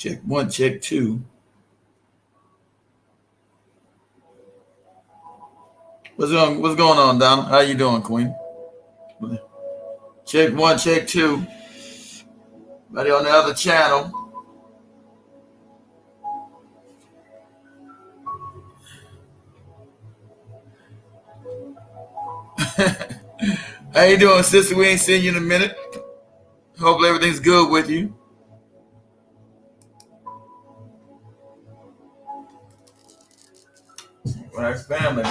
Check one, check two. What's going on, Donna? How you doing, Queen? Check one, check two. Buddy on the other channel. How you doing, sister? We ain't seen you in a minute. Hopefully everything's good with you. Well, that's family.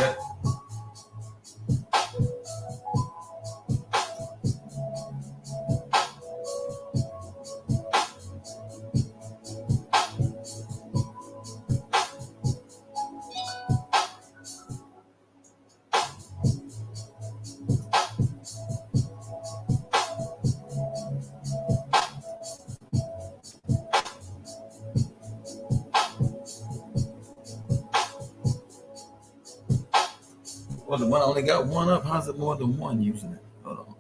Well, the one only got one up. How's it more than one using it? Hold on.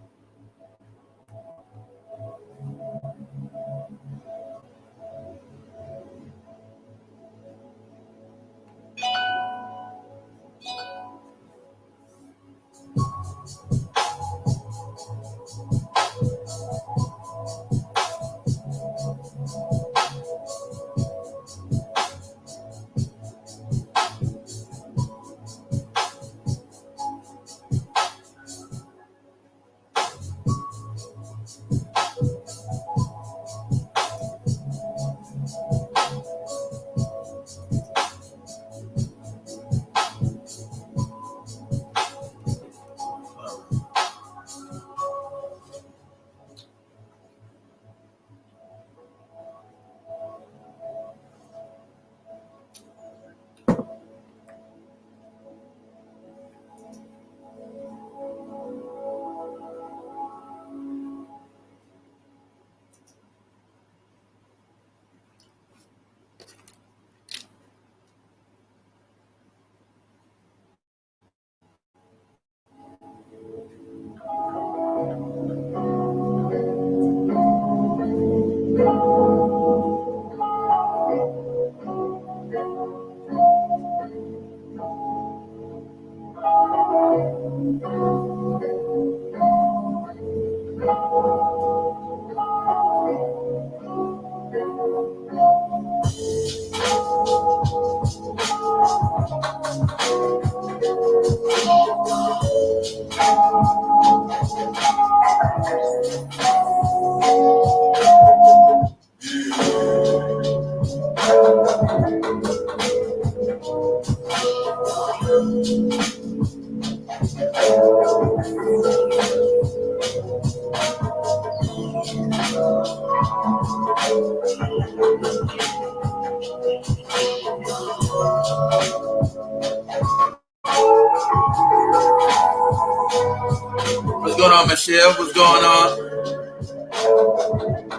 What's going on, Michelle? What's going on?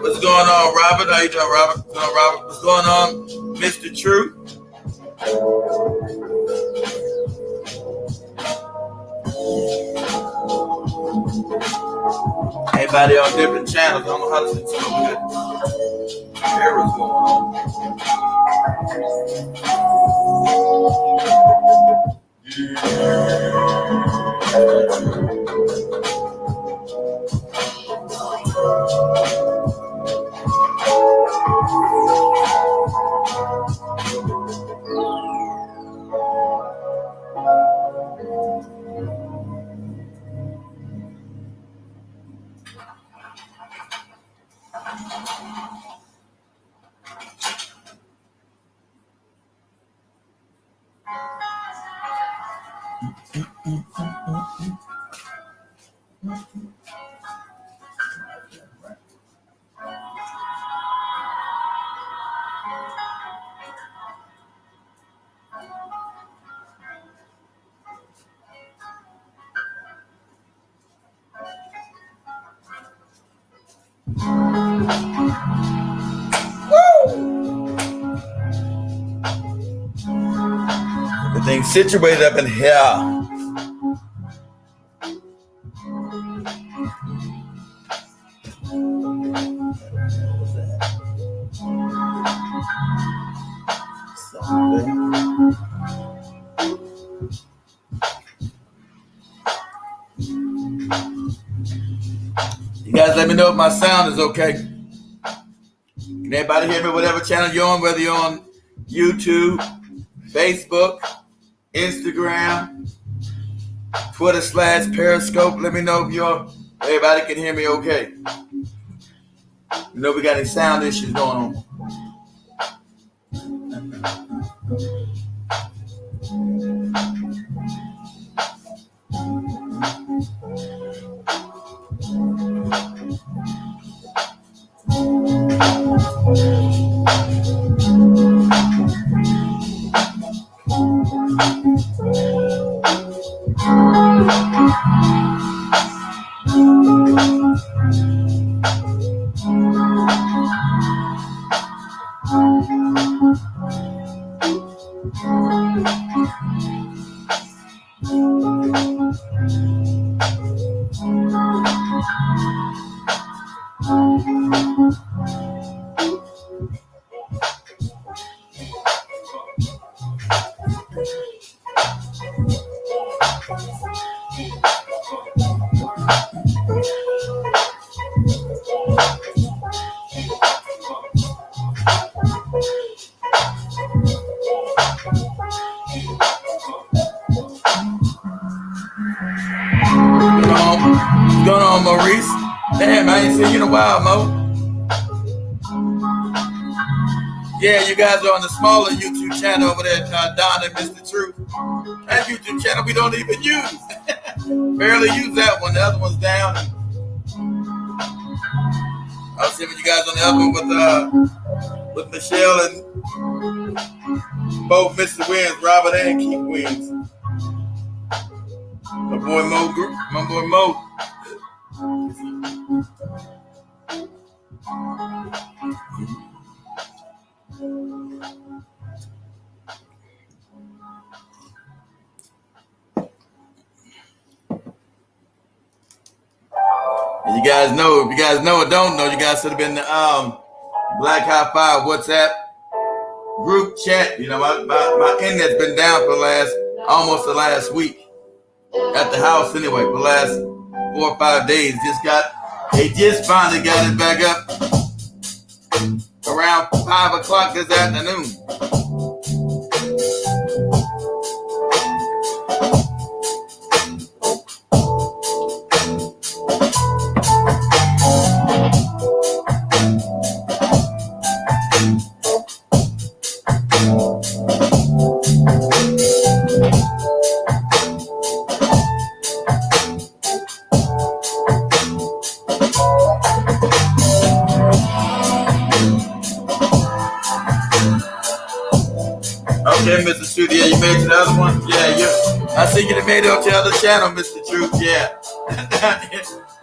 What's going on, Robert? How you doing, Robert? What's going on, Robert? What's going on, Mr. True? Everybody on different channels. I don't know how to see some good errors going on. Everything's situated up in here. You guys let me know if my sound is okay. Can everybody hear me? Whatever channel you're on, whether you're on YouTube, Facebook, Instagram, Twitter/Periscope. Let me know if everybody can hear me okay. You know we got any sound issues going on. What's going on, Maurice? Damn, I ain't seen you in a while, Mo. Yeah, you guys are on the smaller YouTube channel over there, Don and Mr. Truth. That YouTube channel we don't even use. Barely use that one. The other one's down. I was seeing you guys on the other one with Michelle and both Mr. Wins, Robert and Keith Wins. My boy Mo. And you guys know, if you guys know or don't know, you guys should have been the Black High Five WhatsApp group chat. You know, my internet's been down for almost the last week at the house anyway. For the last 4 or 5 days, they just finally got it back up around 5 o'clock this afternoon. Okay, Mr. Truth, yeah, you made it to the other one? Yeah, I see you made it to the other channel, Mr. Truth, yeah.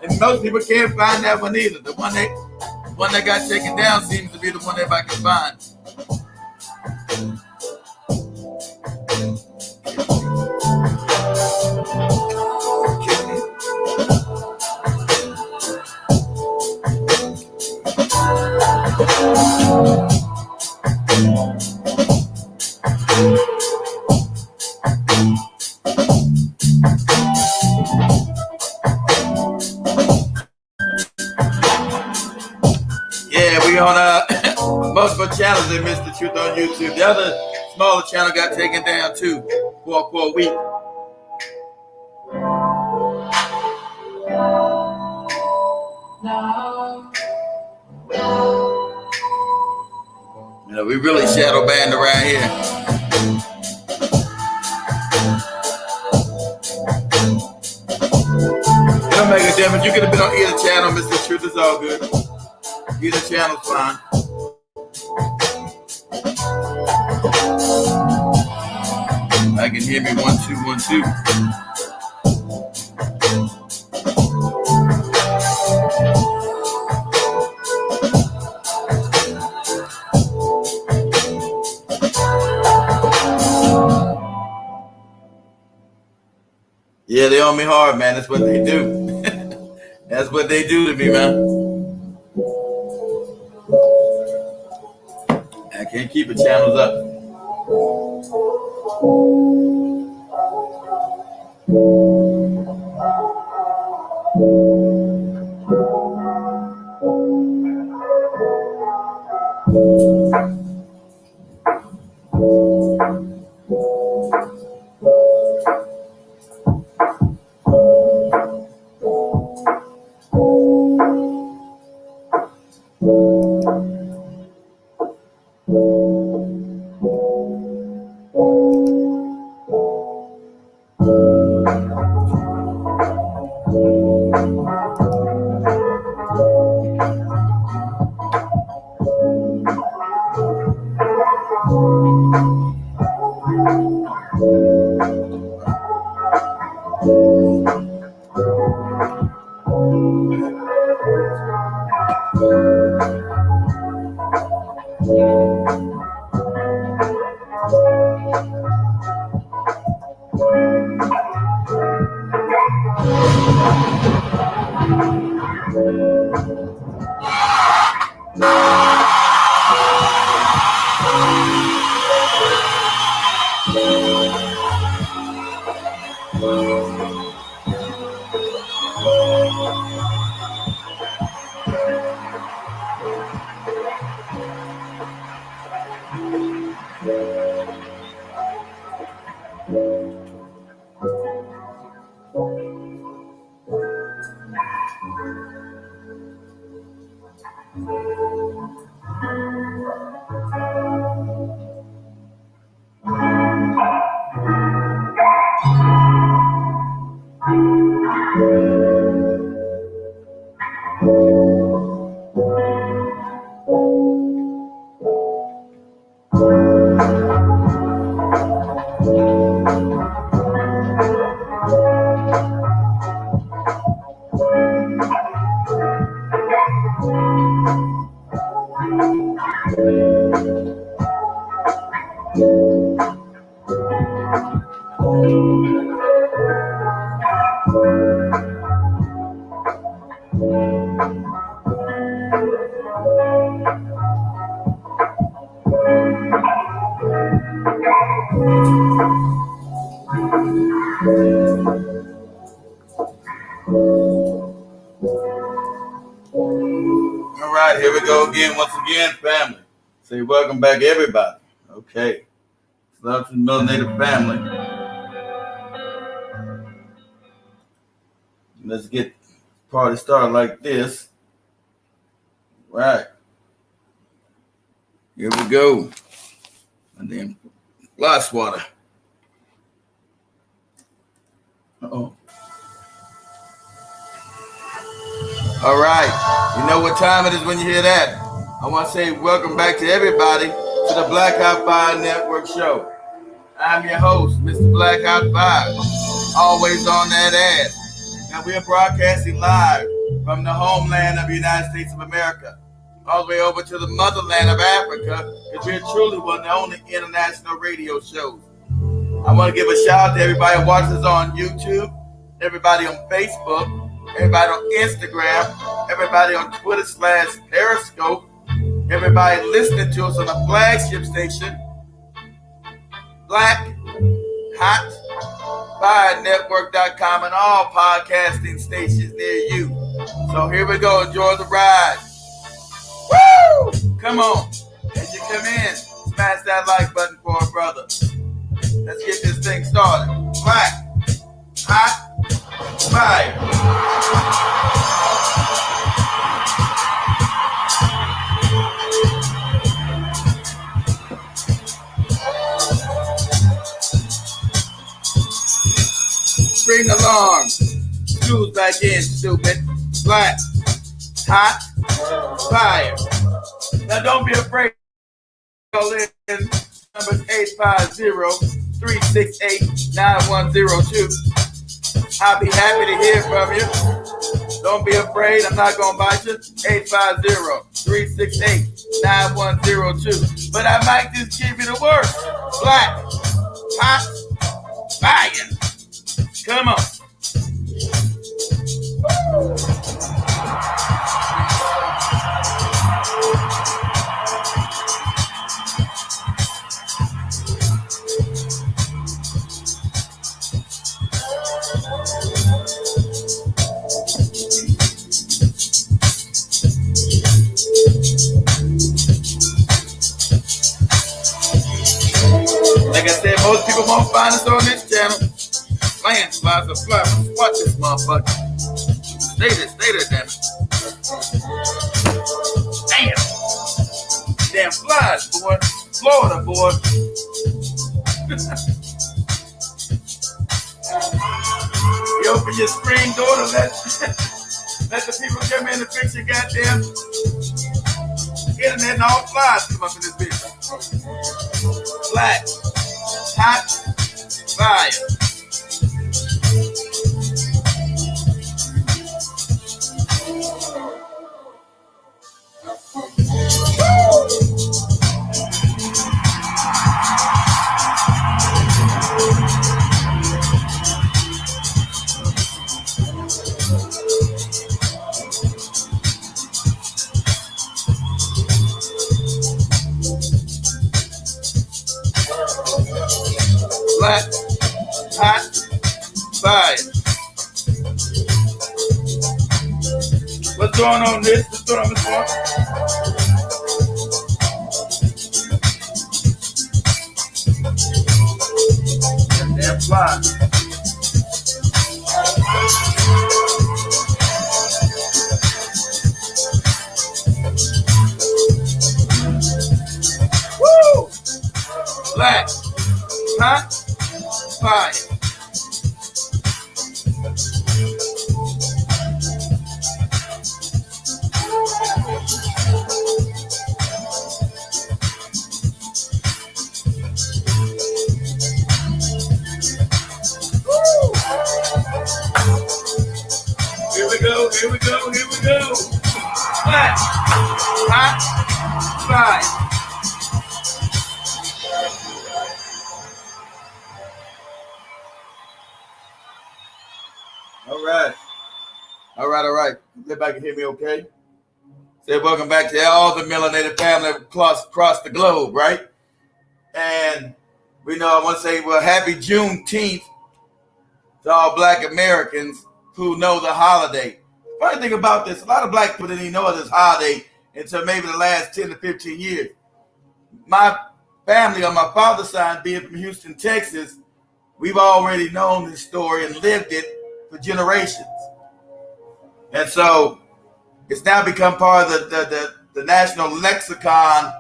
And most people can't find that one either. The one that got taken down seems to be the one everybody can find. Yeah, we on multiple channels in Mr. Truth on YouTube. The other smaller channel got taken down too for a week. You know, we really shadow banned around here. It don't make a difference. You could have been on either channel, Mr. Truth. It's all good. Either channel's fine. I can hear me 1 2 1 2. Yeah, they on me hard, man. That's what they do. That's what they do to me, man. I can't keep the channels up. All right, here we go again. Once again, family. Say welcome back, everybody. Okay. Love to the Melanated family. Let's get the party started like this. Right. Here we go. And then glass water. Uh-oh. All right. You know what time it is when you hear that. I want to say welcome back to everybody to the Black Hot Fire Network show. I'm your host, Mr. Black Hot Fire. Always on that ass. Now we are broadcasting live from the homeland of the United States of America, all the way over to the motherland of Africa, because we're truly one of the only international radio shows. I want to give a shout out to everybody who watches us on YouTube, everybody on Facebook, everybody on Instagram, everybody on Twitter/Periscope, everybody listening to us on the flagship station, Black Hot Fire Network.com, and all podcasting stations near you. So here we go. Enjoy the ride. Woo! Come on. As you come in, smash that like button for a brother. Let's get this thing started. Black Hot Fire. Spring alarm. School's back in, stupid. Black Hot Fire. Now don't be afraid. Call in numbers 850-368-9102. I'll be happy to hear from you. Don't be afraid. I'm not going to bite you. 850-368-9102. But I might just give you the word. Black Hot Fire. Come on. Like I said, most people won't find us on this channel. Playing flies or fly. Watch this motherfucker. Stay there, damn it. Damn flies, boy. Florida, boy. You open your screen door to let the people come in and fix your goddamn internet, and all flies come up in this bitch. Black Hot Fire. Let's throw on this. Let's throw on this one. Damn fly. Woo! Black, hot, fire. Here we go, here we go, here we go. Black, hot, fire. All right. Everybody can hear me okay? Say welcome back to all the melanated family across the globe, right? And we know I want to say, well, happy Juneteenth to all Black Americans who know the holiday. Funny thing about this, a lot of Black people didn't even know of this holiday until maybe the last 10 to 15 years. My family on my father's side, being from Houston, Texas, we've already known this story and lived it for generations. And so it's now become part of the national lexicon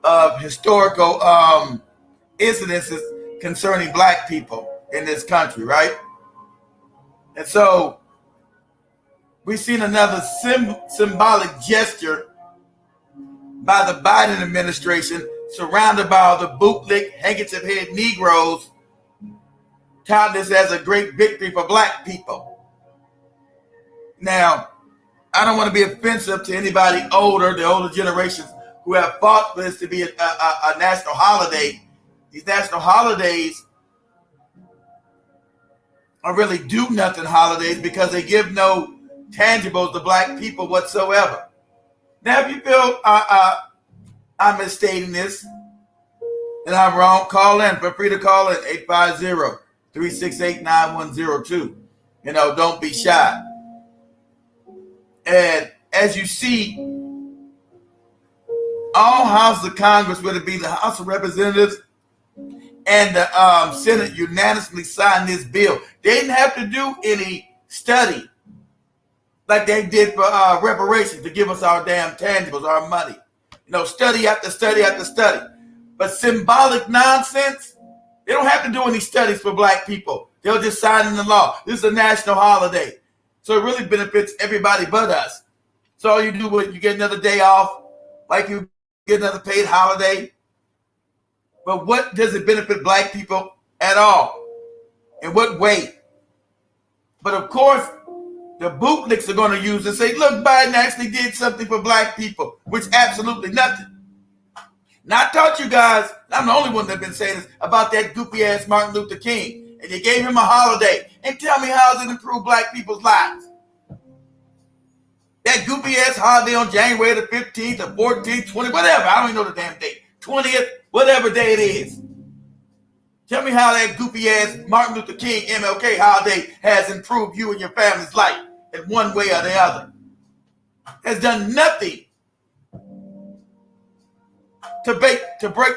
of historical incidences concerning Black people in this country, right? And so we've seen another symbolic gesture by the Biden administration, surrounded by all the bootlick, handkerchief head Negros, touting this as a great victory for Black people. Now, I don't want to be offensive to anybody older, the older generations who have fought for this to be a national holiday. These national holidays are really do-nothing holidays because they give no tangibles to Black people whatsoever. Now, if you feel I'm misstating this and I'm wrong, call in. Feel free to call in 850-368-9102. Don't be shy. And as you see, all houses of Congress, whether it be the House of Representatives and the Senate, unanimously signed this bill. They didn't have to do any study like they did for reparations to give us our damn tangibles, our money. Study after study after study. But symbolic nonsense, they don't have to do any studies for Black people. They'll just sign in the law. This is a national holiday. So it really benefits everybody but us. So all you do is you get another day off, like you get another paid holiday. But what does it benefit Black people at all? In what way? But of course, the bootlicks are going to use and say, look, Biden actually did something for Black people, which absolutely nothing. Now, I taught you guys, I'm the only one that's been saying this, about that goofy ass Martin Luther King. And you gave him a holiday. And tell me how does it improve Black people's lives? That goofy ass holiday on January the 15th or 14th, 20th, whatever. I don't even know the damn date. 20th, whatever day it is. Tell me how that goofy ass Martin Luther King MLK holiday has improved you and your family's life in one way or the other. Has done nothing to break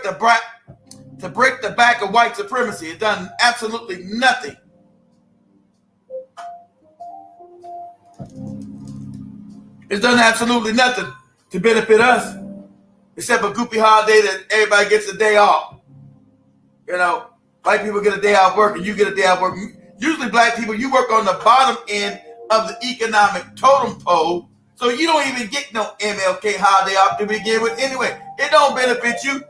the back of white supremacy. It's done absolutely nothing. It's done absolutely nothing to benefit us, except a goofy holiday that everybody gets a day off. White people get a day off work and you get a day off work. Usually Black people, you work on the bottom end of the economic totem pole, so you don't even get no MLK holiday off to begin with anyway. It don't benefit you,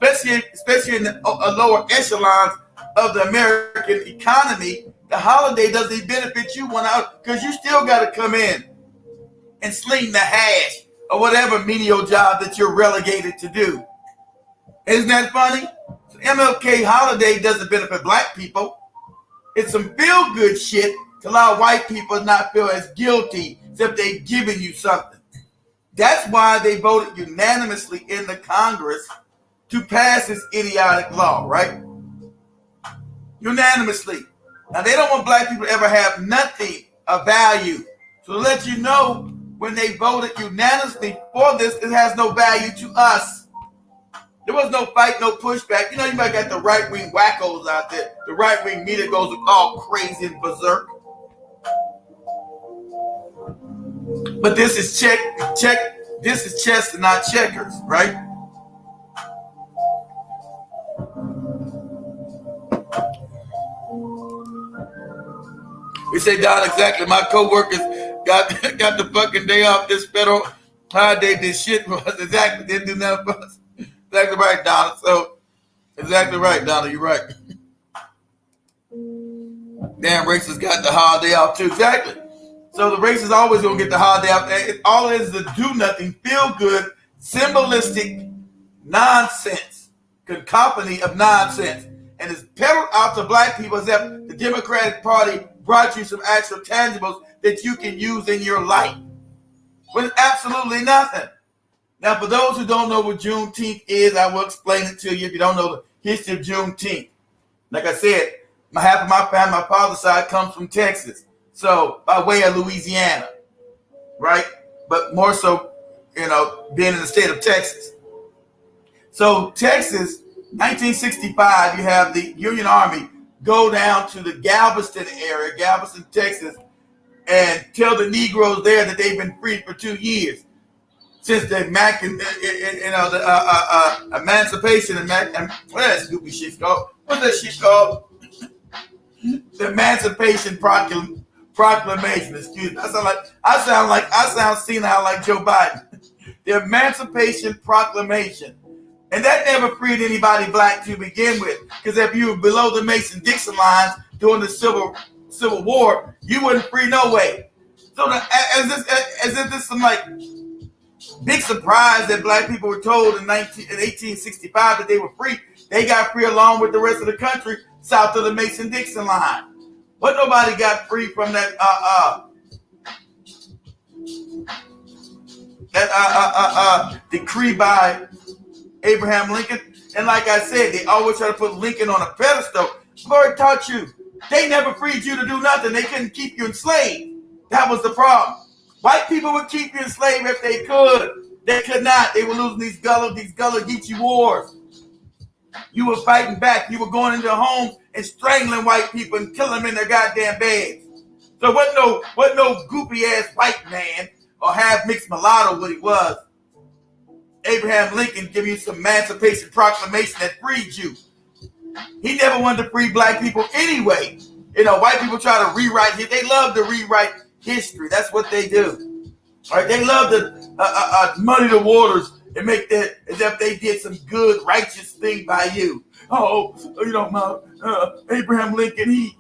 especially in the lower echelons of the American economy. The holiday doesn't benefit you one out because you still got to come in and sling the hash or whatever menial job that you're relegated to do. Isn't that funny? The MLK holiday doesn't benefit Black people. It's some feel-good shit to allow white people not feel as guilty except they've given you something. That's why they voted unanimously in the Congress to pass this idiotic law, right? Unanimously. Now, they don't want Black people to ever have nothing of value. So to let you know, when they voted unanimously for this, it has no value to us. There was no fight, no pushback. You know, you might got the right-wing wackos out there. The right-wing media goes all crazy and berserk. But this is this is chess and not checkers, right? We say, Don, exactly. My co-workers got the fucking day off this federal holiday. This shit was exactly, didn't do nothing for us. Exactly right, Donna. So, exactly right, Donna. You're right. Damn, racists got the holiday off too. Exactly. So the racists always gonna get the holiday off. All it is a do nothing, feel good, symbolistic nonsense, cacophony of nonsense, and it's peddled out to black people as if the Democratic Party brought you some actual tangibles that you can use in your life. But it's absolutely nothing. Now, for those who don't know what Juneteenth is, I will explain it to you if you don't know the history of Juneteenth. Like I said, half of my family, my father's side, comes from Texas. So, by way of Louisiana, right? But more so, you know, being in the state of Texas. So, Texas, 1965, you have the Union Army go down to the Galveston area, Galveston, Texas, and tell the Negros there that they've been free for 2 years. Since the emancipation and what that stupid shit called? What's that shit called? The Emancipation Proclamation. Excuse me. I sound senile like Joe Biden. The Emancipation Proclamation, and that never freed anybody black to begin with. Because if you were below the Mason-Dixon lines during the Civil War, you wouldn't free no way. So as if this some like big surprise that black people were told in 1865 that they were free. They got free along with the rest of the country south of the Mason-Dixon line. But nobody got free from that decree by Abraham Lincoln. And like I said, they always try to put Lincoln on a pedestal. I've already taught you, they never freed you to do nothing. They couldn't keep you enslaved. That was the problem. White people would keep you enslaved if they could. They could not. They were losing these Gullah Geechee wars. You were fighting back. You were going into homes and strangling white people and killing them in their goddamn beds. So what no goopy ass white man or half mixed mulatto what he was. Abraham Lincoln gave you some Emancipation Proclamation that freed you. He never wanted to free black people anyway. You know, white people try to rewrite it. They love to rewrite history. That's what they do. All right, they love to muddy the waters and make that as if they did some good, righteous thing by you. Oh, you know, Abraham Lincoln, he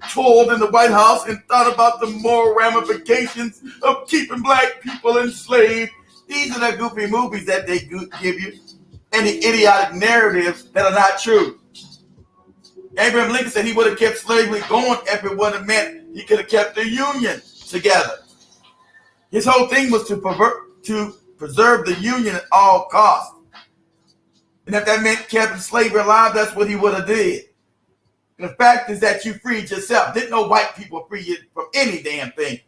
toiled in the White House and thought about the moral ramifications of keeping black people enslaved. These are the goofy movies that they give you and the idiotic narratives that are not true. Abraham Lincoln said he would have kept slavery going if it would have meant he could have kept the Union together. His whole thing was to preserve the Union at all costs. And if that meant keeping slavery alive, that's what he would have did. And the fact is that you freed yourself. Didn't no white people free you from any damn thing.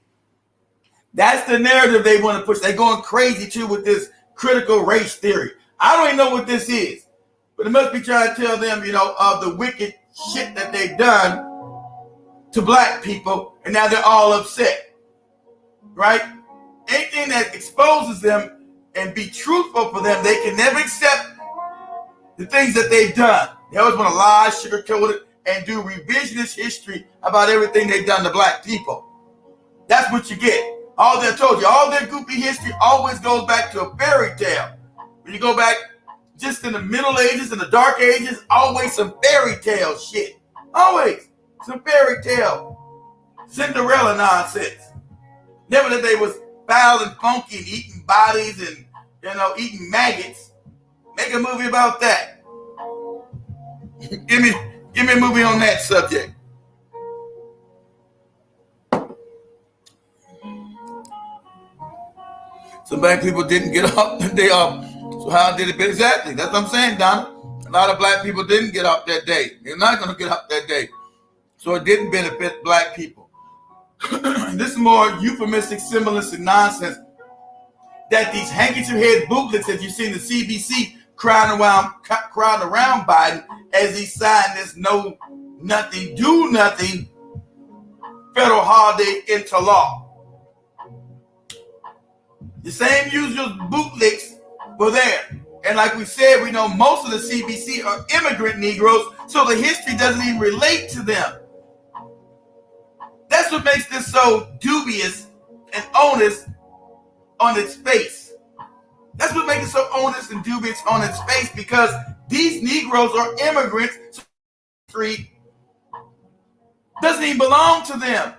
That's the narrative they want to push. They're going crazy too with this critical race theory. I don't even know what this is, but it must be trying to tell them, you know, of the wicked shit that they've done to black people, and now they're all upset, right? Anything that exposes them and be truthful for them, they can never accept the things that they've done. They always want to lie, sugarcoat it, and do revisionist history about everything they've done to black people. That's what you get. All they told you, all their goofy history always goes back to a fairy tale. When you go back just in the Middle Ages and the Dark Ages, always some fairy tale shit. Always some fairy tale Cinderella nonsense. Never that they was foul and funky and eating bodies and, you know, eating maggots. Make a movie about that. Give me a movie on that subject. Some black people didn't get off the day off. So how did it be? Exactly. That's what I'm saying, Donna. A lot of black people didn't get off that day. They're not going to get off that day. So it didn't benefit black people. This is more euphemistic, symbolistic nonsense that these handkerchief head bootlicks that you see in the CBC crowding around Biden as he signed this no nothing, do nothing federal holiday into law. The same usual bootlicks were there. And like we said, we know most of the CBC are immigrant Negroes, so the history doesn't even relate to them. That's what makes this so dubious and onus on its face. That's what makes it so onus and dubious on its face, because these Negroes are immigrants. So history doesn't even belong to them.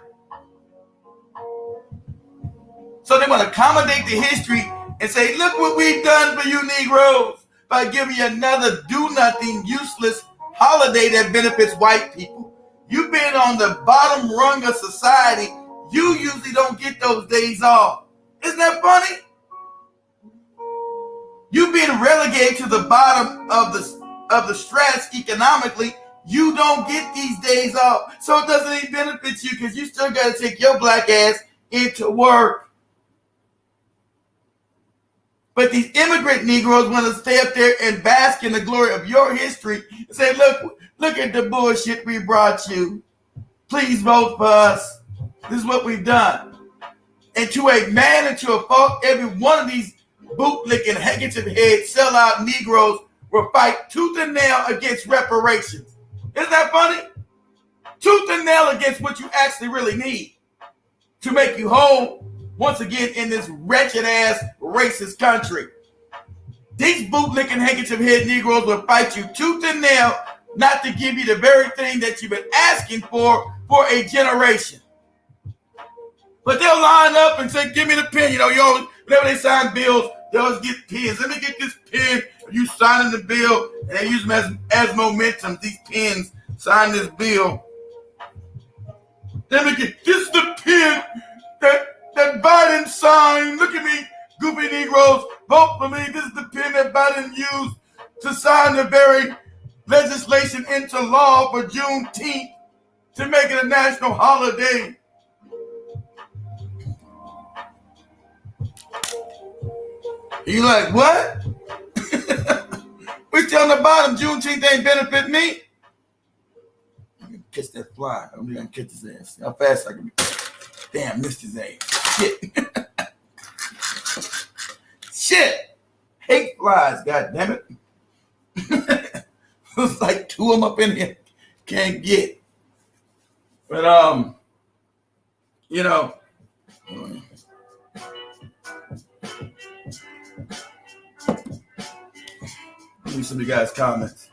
So they want to accommodate the history and say, look what we've done for you Negroes by giving you another do-nothing, useless holiday that benefits white people. You've been on the bottom rung of society. You usually don't get those days off. Isn't that funny? You've been relegated to the bottom of the stratus economically. You don't get these days off. So it doesn't even benefit you because you still got to take your black ass into work. But these immigrant Negroes want to stay up there and bask in the glory of your history and say, look at the bullshit we brought you. Please vote for us. This is what we've done. And to a man and to a folk, every one of these bootlick and handkerchief head sellout Negroes will fight tooth and nail against reparations. Isn't that funny? Tooth and nail against what you actually really need to make you whole once again in this wretched ass racist country. These bootlick and handkerchief head Negroes will fight you tooth and nail not to give you the very thing that you've been asking for a generation. But they'll line up and say, give me the pen. You know, whenever they sign bills, they always get pens. Let me get this pen. You signing the bill, and they use them as momentum. These pens sign this bill. Let me get this is the pen that Biden signed. Look at me, goofy Negroes. Vote for me. This is the pen that Biden used to sign the very legislation into law for Juneteenth to make it a national holiday. You like, what? We tell the bottom Juneteenth ain't benefit me. I'm gonna catch that fly. I'm gonna catch his ass. How fast I can be. Damn, missed his ass. Shit. Shit. Hate flies, god damn it. There's like two of them up in here. Can't get. But you know. Let me see some of you guys' comments.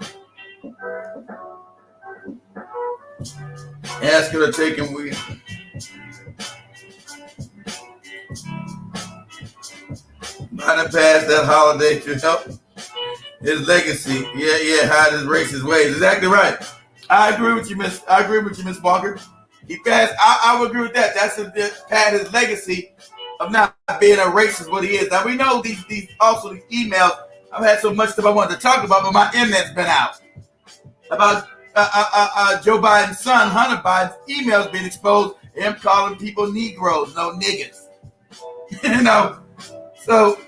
Ask her to take him with. Biden passed that holiday to help his legacy. Yeah, hide his racist ways. Exactly right. I agree with you, Miss Walker. He passed. I would agree with that. That's pat his legacy of not being a racist. What he is. Now we know these emails. I've had so much stuff I wanted to talk about, but my internet's been out about Joe Biden's son, Hunter Biden's emails being exposed. Him calling people Negroes, no niggas. You know. So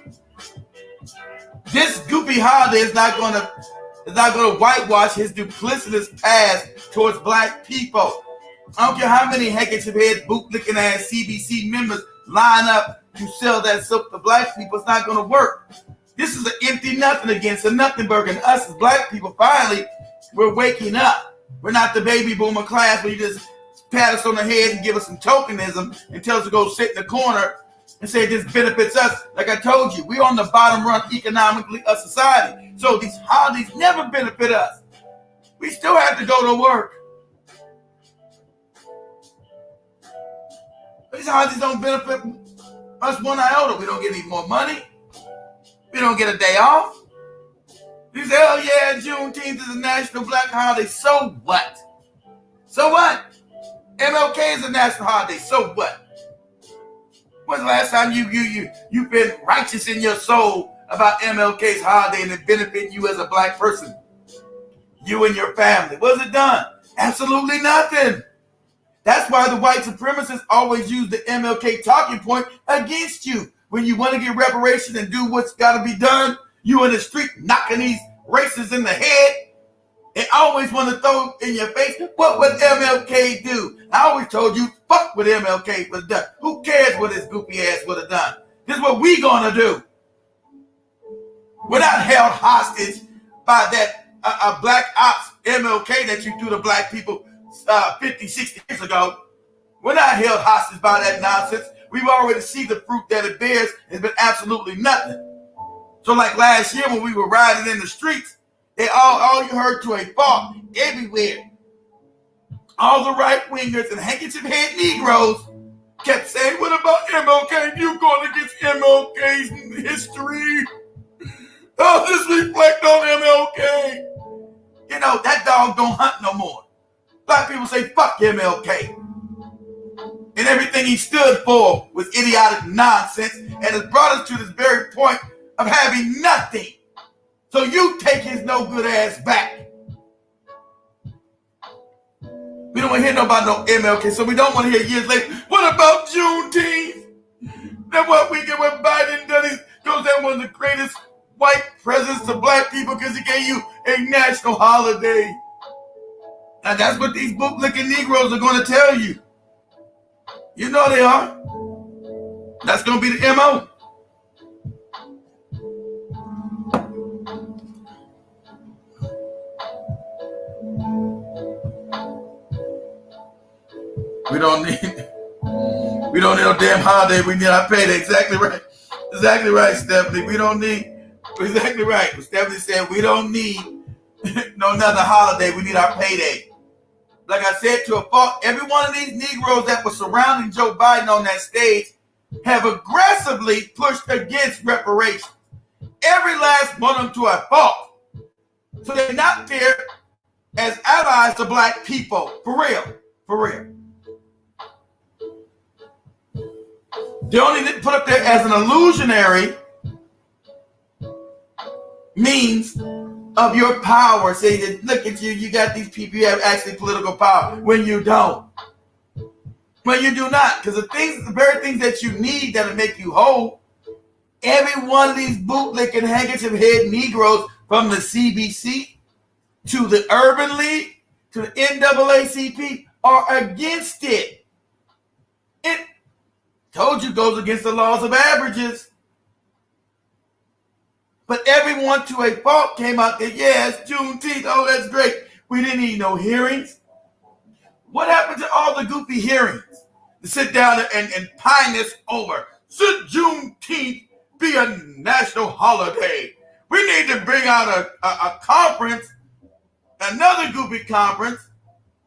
this goofy holiday is not gonna whitewash his duplicitous past towards black people. I don't care how many handkerchief head bootlicking ass CBC members line up to sell that soap to black people. It's not gonna work. This is an empty nothing against a nothing burger. And us as black people, finally, we're waking up. We're not the baby boomer class where you just pat us on the head and give us some tokenism and tell us to go sit in the corner and say this benefits us. Like I told you, we're on the bottom run economically of society. So these holidays never benefit us. We still have to go to work. These holidays don't benefit us one iota. We don't get any more money. We don't get a day off. You say, oh yeah, Juneteenth is a national black holiday. So what? So what? MLK is a national holiday. So what? When's the last time you've been righteous in your soul about MLK's holiday and it benefit you as a black person? You and your family. What's it done? Absolutely nothing. That's why the white supremacists always use the MLK talking point against you. When you want to get reparations and do what's got to be done, you in the street knocking these racists in the head and always want to throw in your face, what would MLK do? I always told you, fuck what MLK would have done. Who cares what his goofy ass would have done? This is what we gonna do. We're not held hostage by that black ops MLK that you threw to black people 50, 60 years ago. We're not held hostage by that nonsense. We've already seen the fruit that it bears has been absolutely nothing. So like last year when we were riding in the streets, all you heard to a fault everywhere. All the right-wingers and handkerchief head Negroes kept saying, what about MLK? You going against MLK's history? Oh, this reflect on MLK. You know, that dog don't hunt no more. Black people say, fuck MLK. And everything he stood for was idiotic nonsense and has brought us to this very point of having nothing. So you take his no good ass back. We don't want to hear about no MLK, so we don't want to hear years later, what about Juneteenth? That's what we get when Biden does. He goes down one of the greatest white presidents to black people because he gave you a national holiday. And that's what these bootlicking Negroes are going to tell you. You know they are. That's going to be the MO. We don't need no damn holiday. We need our payday. Exactly right. Exactly right, Stephanie. We don't need, exactly right. Stephanie said we don't need no another holiday. We need our payday. Like I said to a fault, every one of these Negroes that were surrounding Joe Biden on that stage have aggressively pushed against reparations. Every last one of them to a fault. So they're not there as allies to black people. For real. For real. They only didn't put up there as an illusionary means of your power. Say that, look at you, you got these people, you have actually political power. When you don't. When you do not. Because the very things that you need that'll make you whole, every one of these bootlick and handkerchief head Negroes from the CBC to the Urban League to the NAACP are against it. It told you goes against the laws of averages. But everyone to a fault came out there, yeah, it's Juneteenth, oh, that's great. We didn't need no hearings. What happened to all the goofy hearings? To sit down and pine this over. Should Juneteenth be a national holiday? We need to bring out a conference, another goofy conference,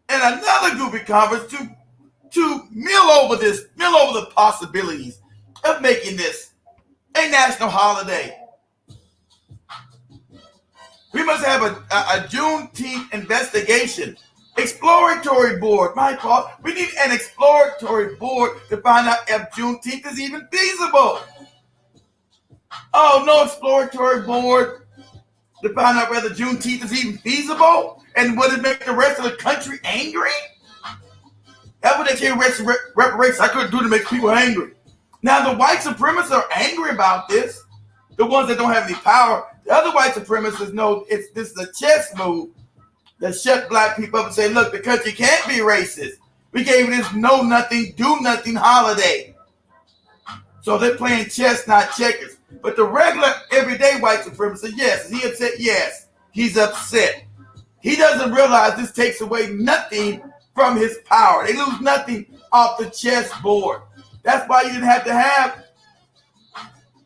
and another goofy conference to mill over the possibilities of making this a national holiday. We must have a Juneteenth investigation, exploratory board. My fault. We need an exploratory board to find out if Juneteenth is even feasible. Oh, no exploratory board to find out whether Juneteenth is even feasible? And would it make the rest of the country angry? That's what they say reparations. I couldn't do to make people angry. Now, the white supremacists are angry about this. The ones that don't have any power. The other white supremacists know this is a chess move that shut black people up and say, look, the country can't be racist. We gave this know nothing, do nothing holiday. So they're playing chess, not checkers. But the regular, everyday white supremacist, yes. Is he upset? Yes. He's upset. He doesn't realize this takes away nothing from his power. They lose nothing off the chessboard. That's why you didn't have to have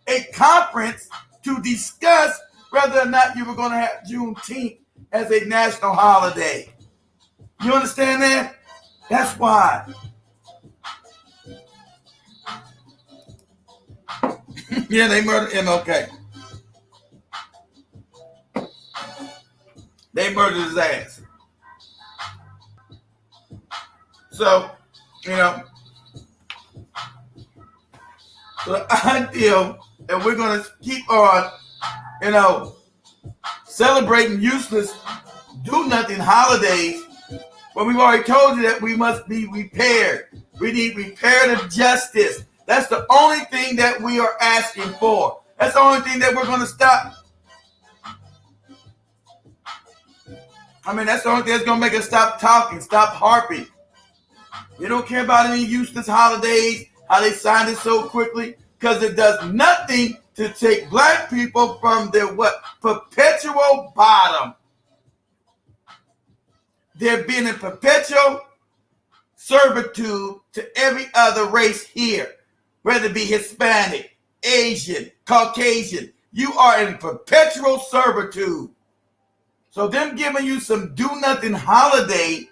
a conference to discuss whether or not you were going to have Juneteenth as a national holiday. You understand that? That's why. Yeah, they murdered MLK. They murdered his ass. So, you know, so I feel that we're going to keep on, you know, celebrating useless, do-nothing holidays Well, we've already told you that we must be repaired. We need reparative justice. That's the only thing that we are asking for. That's the only thing that we're going to stop. I mean, that's the only thing that's going to make us stop talking, stop harping. We don't care about any useless holidays, how they signed it so quickly, because it does nothing to take black people from their perpetual bottom. They're being in perpetual servitude to every other race here, whether it be Hispanic, Asian, Caucasian. You are in perpetual servitude. So them giving you some do-nothing holiday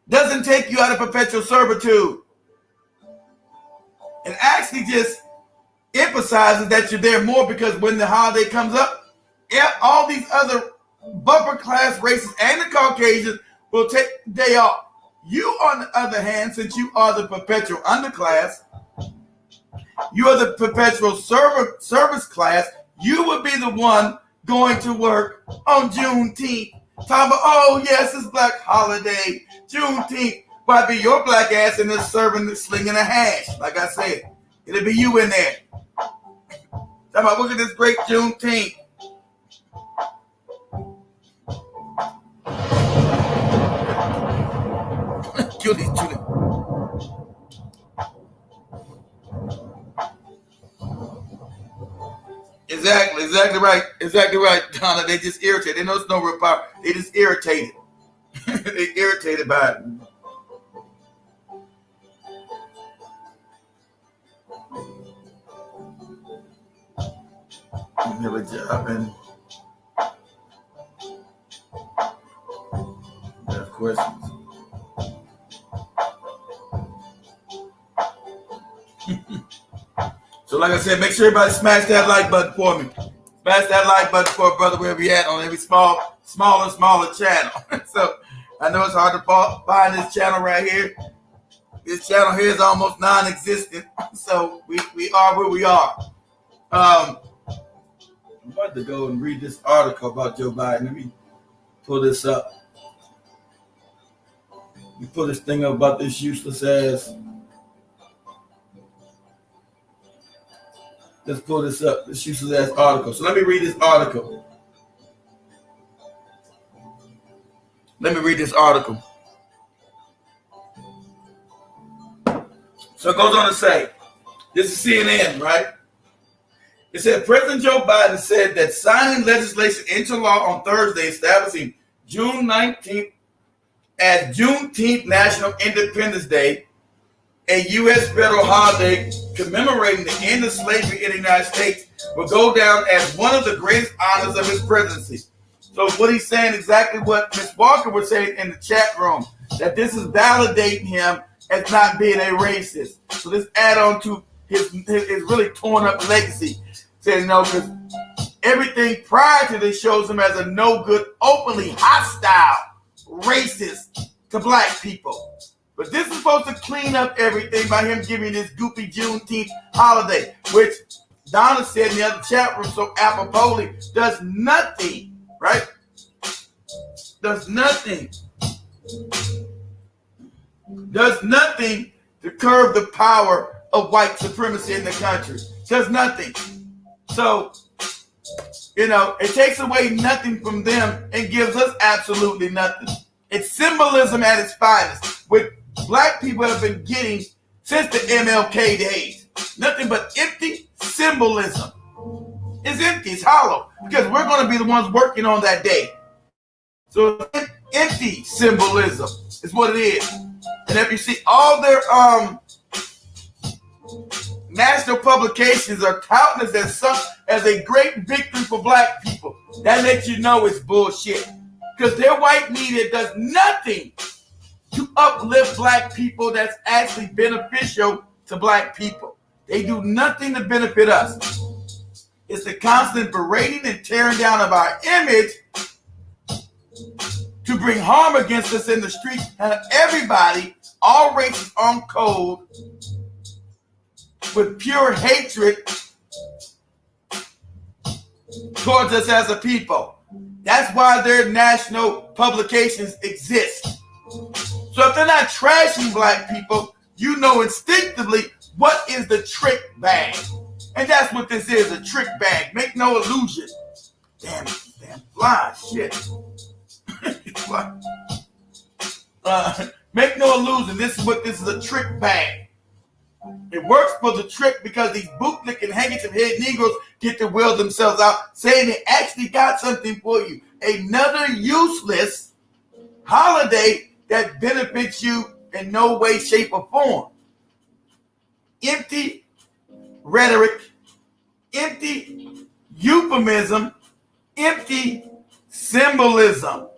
doesn't take you out of perpetual servitude. And actually just emphasizes that you're there more, because when the holiday comes up, all these other bumper class races and the Caucasians will take the day off. You, on the other hand, since you are the perpetual underclass, you are the perpetual service class, you would be the one going to work on Juneteenth. Talking about, oh yes, it's Black holiday, Juneteenth. Might be your black ass in there serving, slinging a hash. Like I said, it'll be you in there. Talking about, look at this great Juneteenth. Kill these two. Exactly right, Donna. They just irritated. They know it's no real power. They just irritated. They irritated by it. Have a job and have questions. So like I said, make sure everybody smash that like button for me. Smash that like button for a brother wherever you're at on every smaller channel. So I know it's hard to find this channel right here. This channel here is almost non-existent. So we are where we are. I'm about to go and read this article about Joe Biden. Let me pull this up. Let me pull this thing up about this useless ass. Let's pull this up, this useless ass article. So let me read this article. So it goes on to say, this is CNN, right? It said President Joe Biden said that signing legislation into law on Thursday establishing June 19th as Juneteenth National Independence Day, a U.S. federal holiday commemorating the end of slavery in the United States, will go down as one of the greatest honors of his presidency. So what he's saying, exactly what Ms. Walker was saying in the chat room, that this is validating him as not being a racist. So this add on to his really torn up legacy. Saying no, because everything prior to this shows him as a no good, openly hostile, racist to black people. But this is supposed to clean up everything by him giving this goofy Juneteenth holiday, which Donna said in the other chat room so apropos does nothing, right? Does nothing to curb the power of white supremacy in the country. Does nothing. So, it takes away nothing from them and gives us absolutely nothing. It's symbolism at its finest, which black people have been getting since the MLK days. Nothing but empty symbolism. It's empty, it's hollow, because we're going to be the ones working on that day. So empty symbolism is what it is. And if you see all their national publications are touting this as a great victory for black people, that lets you know it's bullshit. Because their white media does nothing to uplift black people that's actually beneficial to black people. They do nothing to benefit us. It's the constant berating and tearing down of our image to bring harm against us in the streets, and everybody, all races on code, with pure hatred towards us as a people. That's why their national publications exist. So if they're not trashing black people, you know instinctively what is the trick bag. And that's what this is, a trick bag. Make no illusion. Damn fly, shit. Make no illusion, this is a trick bag. It works for the trick because these bootlick and handkerchief head Negroes get to will themselves out, saying they actually got something for you. Another useless holiday that benefits you in no way, shape, or form. Empty rhetoric, empty euphemism, empty symbolism.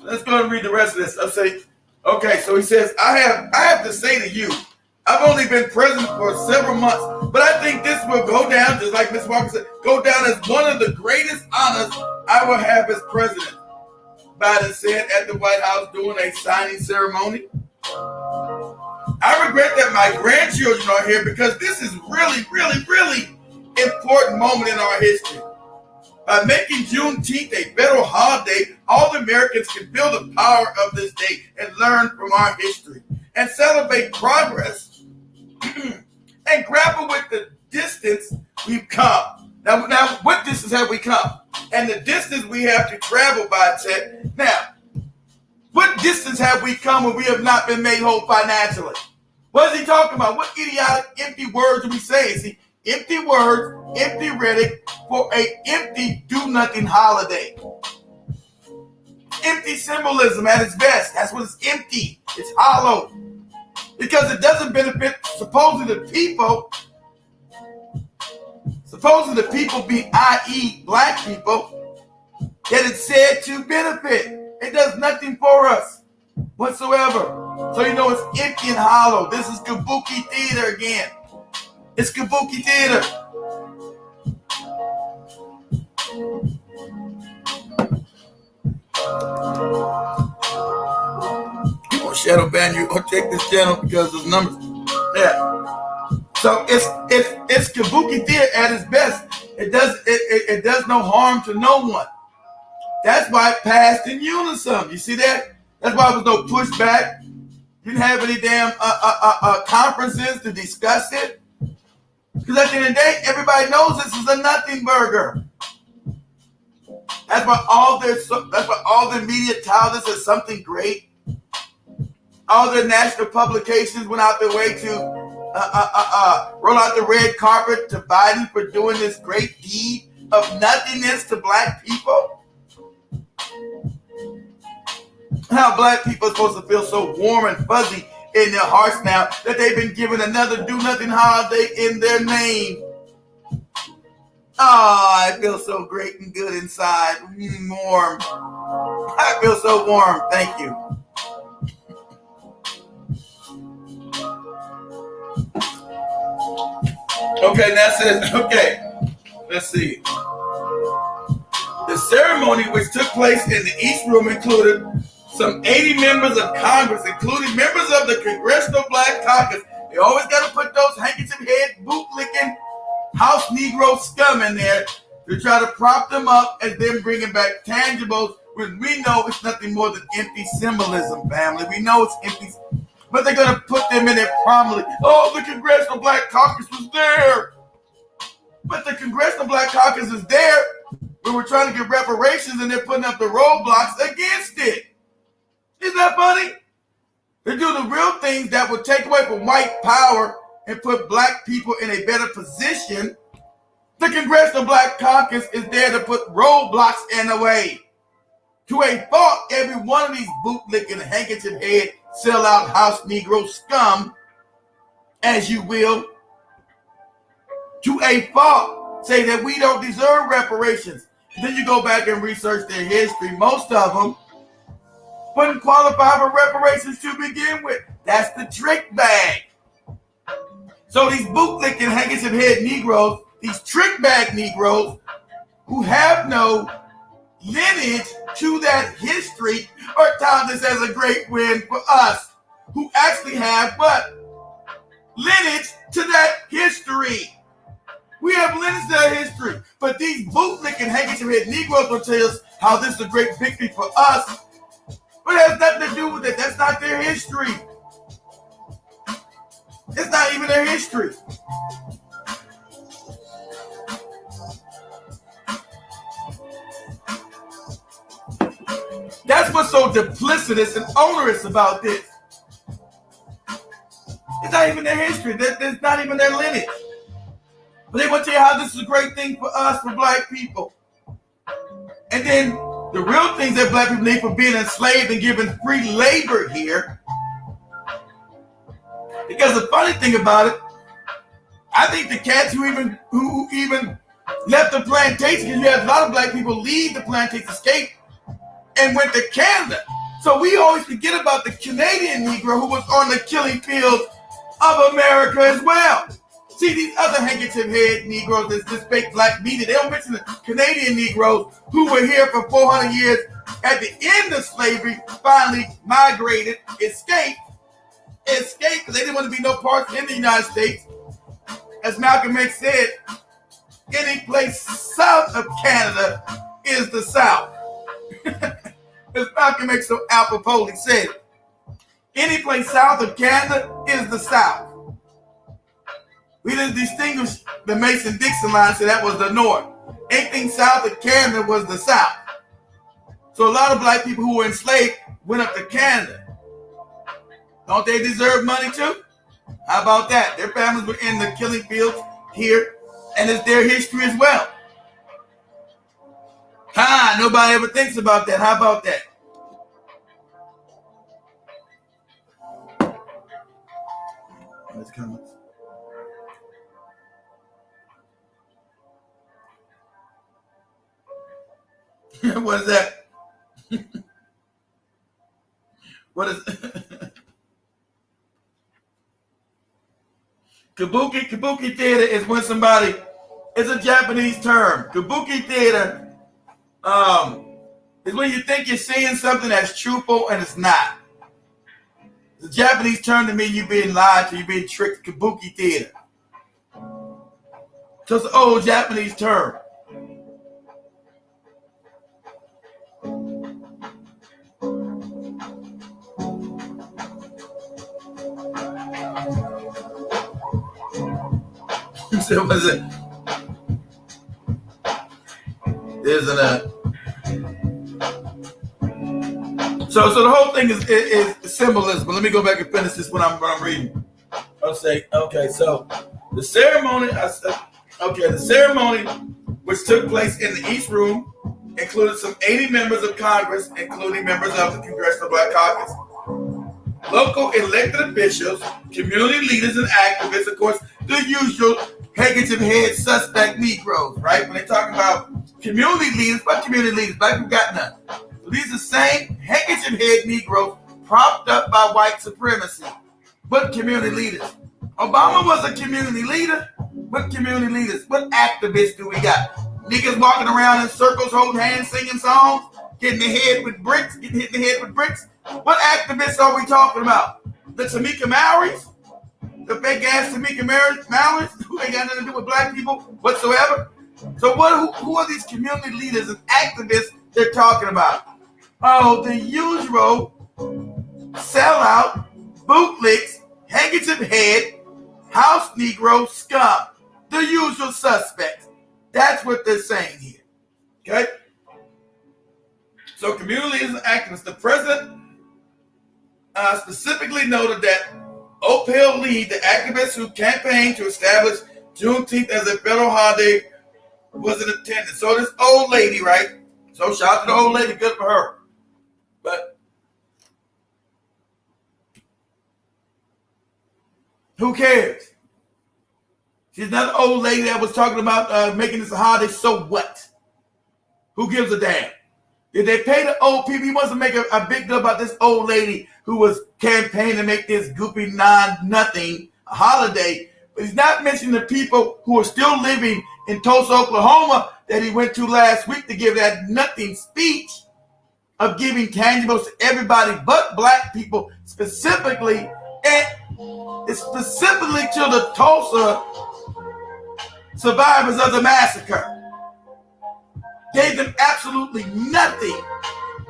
Let's go and read the rest of this. I'll say, okay, so he says, I have to say to you, I've only been president for several months, but I think this will go down, just like Ms. Walker said, go down as one of the greatest honors I will have as president. Biden said at the White House during a signing ceremony. I regret that my grandchildren are here because this is really, really, really important moment in our history. By making Juneteenth a federal holiday, all Americans can feel the power of this day and learn from our history and celebrate progress and grapple with the distance we've come. Now, what distance have we come? And the distance we have to travel by said. Now, what distance have we come when we have not been made whole financially? What is he talking about? What idiotic, empty words are we saying? See, empty words, empty rhetoric for an empty do-nothing holiday. Empty symbolism at its best. That's what it's empty. It's hollow. Because it doesn't benefit supposedly the people. Supposedly the people being, i.e. black people, that it's said to benefit. It does nothing for us whatsoever. So you know it's empty and hollow. This is kabuki theater again. It's kabuki theater. I'm gonna shadow ban you or take this channel because of the numbers. Yeah. So it's kabuki theater at its best. It does no harm to no one. That's why it passed in unison. You see that? That's why there was no pushback. You didn't have any damn conferences to discuss it. Because at the end of the day, everybody knows this is a nothing burger. That's why all their media touted this as something great. All their national publications went out their way to roll out the red carpet to Biden for doing this great deed of nothingness to black people. How black people are supposed to feel so warm and fuzzy in their hearts now that they've been given another do-nothing holiday in their name. I feel so great and good inside. Warm. I feel so warm. Thank you. Okay, that's it. Okay, let's see. The ceremony, which took place in the East Room, included some 80 members of Congress, including members of the Congressional Black Caucus. They always got to put those handkerchief head, boot-licking House Negro scum in there to try to prop them up as them bringing back tangibles when we know it's nothing more than empty symbolism, family. We know it's empty, but they're going to put them in there prominently. Oh, the Congressional Black Caucus was there. But the Congressional Black Caucus is there when we're trying to get reparations and they're putting up the roadblocks against it. Isn't that funny? They do the real things that would take away from white power and put black people in a better position. The Congressional Black Caucus is there to put roadblocks in the way. To a fault, every one of these bootlicking, handkerchief head, sellout House Negro scum, as you will, to a fault, say that we don't deserve reparations. Then you go back and research their history. Most of them wouldn't qualify for reparations to begin with. That's the trick bag. So these bootlicking, handkerchief head Negroes, these trick bag Negroes, who have no lineage to that history, are touted this as a great win for us, who actually have what? Lineage to that history. We have lineage to that history. But these bootlicking, handkerchief head Negroes will tell us how this is a great victory for us, But it has nothing to do with it. That's not their history. It's not even their history. That's what's so duplicitous and onerous about this. It's not even their history. That's not even their lineage. But they want to tell you how this is a great thing for us, for black people. And then the real things that black people need for being enslaved and given free labor here. Because the funny thing about it, I think the cats who even left the plantation, because you had a lot of black people leave the plantation, escape, and went to Canada. So we always forget about the Canadian Negro who was on the killing fields of America as well. See, these other handkerchief head Negroes, this fake black media, they don't mention the Canadian Negroes who were here for 400 years at the end of slavery, finally migrated, escaped because they didn't want to be no part in the United States. As Malcolm X said, any place south of Canada is the South. As Malcolm X so apropos said, any place south of Canada is the South. We didn't distinguish the Mason-Dixon line, so that was the North. Anything south of Canada was the South. So a lot of black people who were enslaved went up to Canada. Don't they deserve money too? How about that? Their families were in the killing fields here, and it's their history as well. Nobody ever thinks about that. How about that? Let's come. What is that? What is Kabuki theater is when somebody, it's a Japanese term. Kabuki theater is when you think you're seeing something that's truthful and it's not. It's a Japanese term to mean you're being lied to, you're being tricked. Kabuki theater. So it's an old Japanese term. So was it? There's So the whole thing is symbolism. But let me go back and finish this when I'm reading. I'll say, okay, so the ceremony, the ceremony which took place in the East Room included some 80 members of Congress, including members of the Congressional Black Caucus, local elected officials, community leaders and activists, of course, the usual handkerchief head suspect Negroes, right? When they talk about community leaders, what community leaders? Black people got none. So these are the same handkerchief head Negroes propped up by white supremacy. What community leaders? Obama was a community leader. What community leaders? What activists do we got? Niggas walking around in circles, holding hands, singing songs, getting hit in the head with bricks. What activists are we talking about? The Tamika Mallory's? The fake ass Tamika Mallory's who ain't got nothing to do with black people whatsoever? So who are these community leaders and activists they're talking about? Oh, the usual sellout, bootlicks, handkerchief head, house Negro scum. The usual suspects. That's what they're saying here. Okay? So community leaders and activists. The president specifically noted that Opal Lee, the activist who campaigned to establish Juneteenth as a federal holiday, was in attendance. So this old lady, right? So shout out to the old lady, good for her. But who cares? She's not an old lady that was talking about making this a holiday. So what? Who gives a damn? Did they pay the old people? He wants to make a big deal about this old lady who was campaigning to make this goopy nothing a holiday. But he's not mentioning the people who are still living in Tulsa, Oklahoma that he went to last week to give that nothing speech of giving tangibles to everybody but black people specifically. And it's specifically to the Tulsa survivors of the massacre. Gave them absolutely nothing.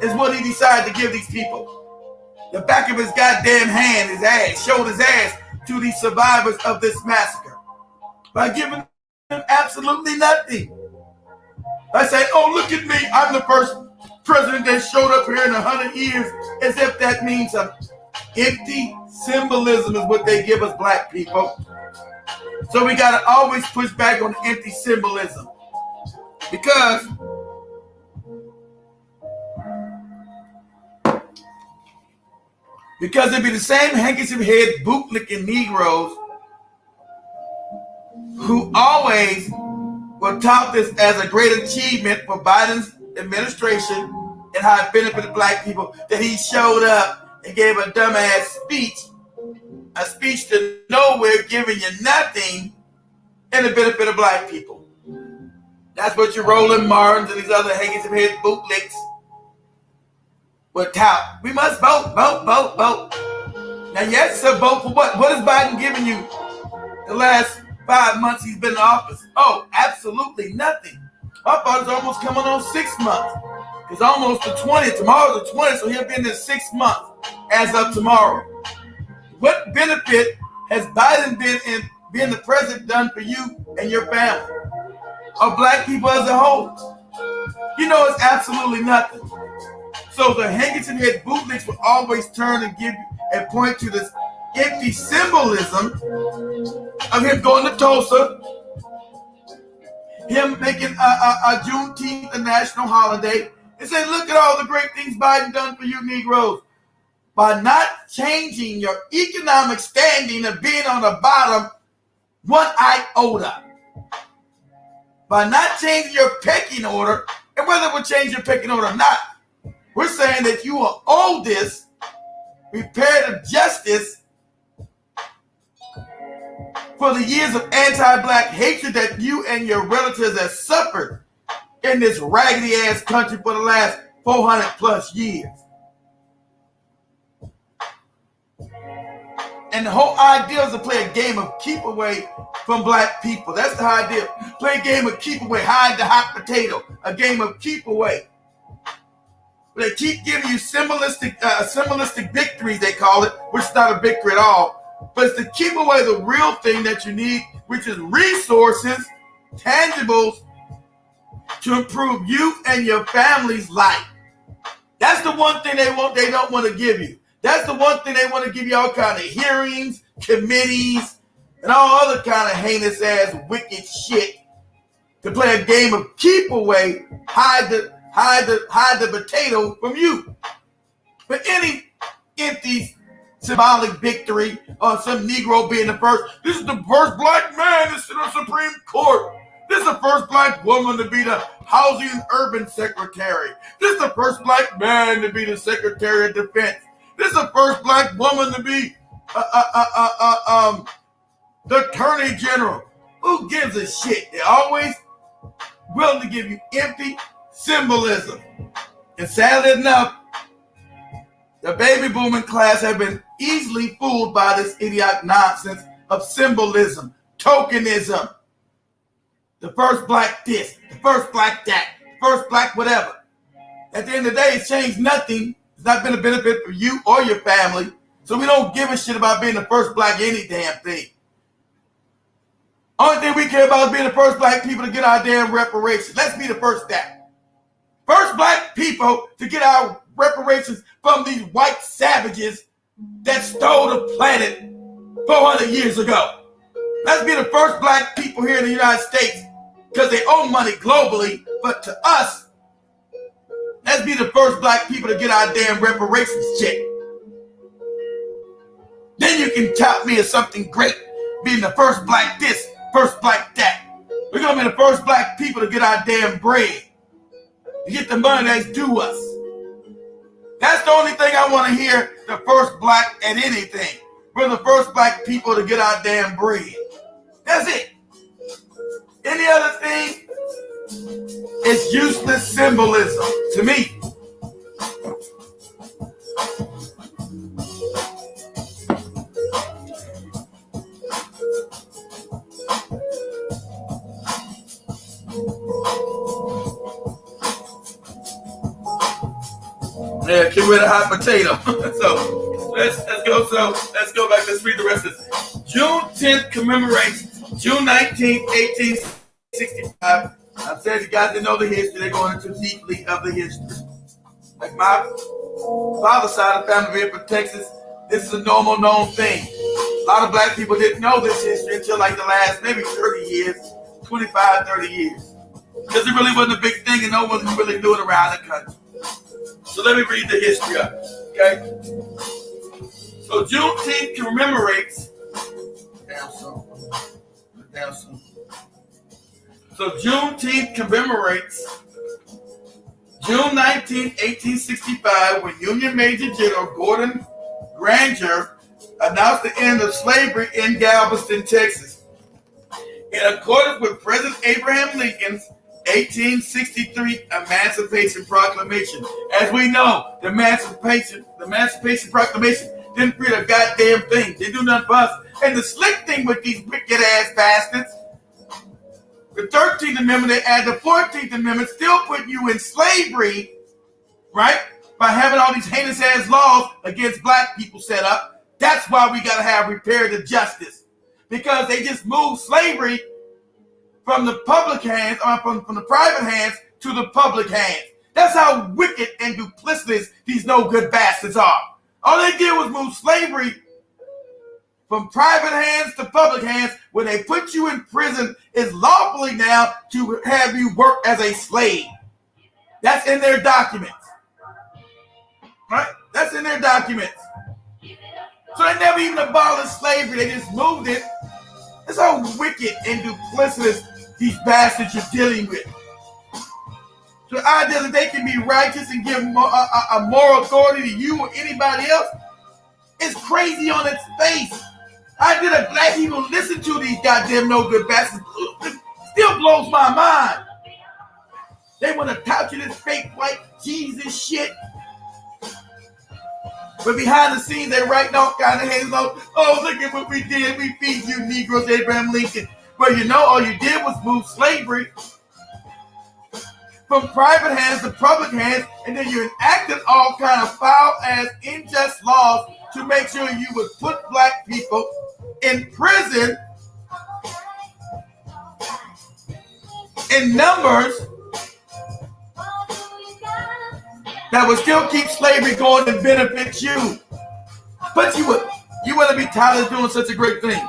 is what he decided to give these people. The back of his goddamn hand, his ass, showed his ass to the survivors of this massacre by giving them absolutely nothing. I say, oh, look at me. I'm the first president that showed up here in 100 years, as if that means something. Empty symbolism is what they give us, black people. So we got to always push back on empty symbolism. Because it'd be the same handkerchief head bootlick and Negros who always will tout this as a great achievement for Biden's administration and how it benefited black people, that he showed up and gave a dumbass speech, a speech to nowhere, giving you nothing in the benefit of black people. That's what your Roland Martins and these other handkerchief head bootlicks would tout. We must vote, vote, vote, vote. Now, yes, sir, vote for what? What has Biden given you the last 5 months he's been in office? Oh, absolutely nothing. My father's almost coming on 6 months. It's almost the 20th. Tomorrow's the 20th, so he'll be in there 6 months as of tomorrow. What benefit has Biden been in being the president done for you and your family? Or black people as a whole? You know, it's absolutely nothing. So the handkerchief head bootlicks will always turn and give you and point to this empty symbolism of him going to Tulsa, him making a Juneteenth a national holiday, and say, look at all the great things Biden done for you Negroes. By not changing your economic standing of being on the bottom one iota. By not changing your pecking order, and whether it will change your pecking order or not, we're saying that you are owed this reparative justice for the years of anti-black hatred that you and your relatives have suffered in this raggedy ass country for the last 400 plus years. And the whole idea is to play a game of keep away from black people. That's the idea. Play a game of keep away, hide the hot potato. A game of keep away. They keep giving you symbolistic victories, they call it, which is not a victory at all. But it's to keep away the real thing that you need, which is resources, tangibles, to improve you and your family's life. That's the one thing they don't want to give you. That's the one thing they want to give you, all kind of hearings, committees, and all other kind of heinous ass wicked shit to play a game of keep away, hide the potato from you. But any empty symbolic victory or some Negro being the first, this is the first black man to sit on the Supreme Court. This is the first black woman to be the Housing and Urban Secretary. This is the first black man to be the Secretary of Defense. This is the first black woman to be the Attorney General. Who gives a shit? They're always willing to give you empty symbolism. And sadly enough, the baby booming class have been easily fooled by this idiotic nonsense of symbolism, tokenism. The first black this, the first black that, the first black whatever. At the end of the day, it's changed nothing. It's not been a benefit for you or your family. So we don't give a shit about being the first black any damn thing. Only thing we care about is being the first black people to get our damn reparations. Let's be the first that. First black people to get our reparations from these white savages that stole the planet 400 years ago. Let's be the first black people here in the United States because they owe money globally, but to us, let's be the first black people to get our damn reparations check. Then you can tout me as something great, being the first black this, first black that. We're going to be the first black people to get our damn bread, to get the money that's due us. That's the only thing I want to hear, the first black at anything. We're the first black people to get our damn bread. That's it. Any other thing is useless symbolism to me. Yeah, get rid of hot potato. So let's go. So let's go back. Let's read the rest of this. June 10th commemorates June 19th, 1865. I said you guys didn't know the history. They're going into deeply of the history. Like my father's side of the family here from Texas, this is a normal known thing. A lot of black people didn't know this history until like the last maybe 30 years, 25, 30 years. Because it really wasn't a big thing and no one was really doing it around the country. So let me read the history of it, okay? So Juneteenth commemorates, So Juneteenth commemorates June 19, 1865, when Union Major General Gordon Granger announced the end of slavery in Galveston, Texas. In accordance with President Abraham Lincoln's 1863 Emancipation Proclamation. As we know, the Emancipation Proclamation didn't free a goddamn thing. They do nothing for us. And the slick thing with these wicked ass bastards, the 13th Amendment, they add the 14th Amendment, still putting you in slavery, right? By having all these heinous ass laws against black people set up. That's why we got to have reparative justice. Because they just moved slavery from the public hands, or from the private hands to the public hands. That's how wicked and duplicitous these no good bastards are. All they did was move slavery from private hands to public hands. When they put you in prison, it's lawfully now to have you work as a slave. That's in their documents. Right? That's in their documents. So they never even abolished slavery. They just moved it. That's how wicked and duplicitous these bastards you're dealing with. So the idea that they can be righteous and give a moral authority to you or anybody else is crazy on its face. I did a black people listen to these goddamn no good bastards. It still blows my mind. They want to tout you this fake white Jesus shit. But behind the scenes, they're writing all kind of hands on. Oh, look at what we did. We feed you Negros, Abraham Lincoln. Well, you know, all you did was move slavery from private hands to public hands, and then you enacted all kind of foul-ass, unjust laws to make sure you would put black people in prison in numbers that would still keep slavery going and benefit you. But you wouldn't be tired of doing such a great thing.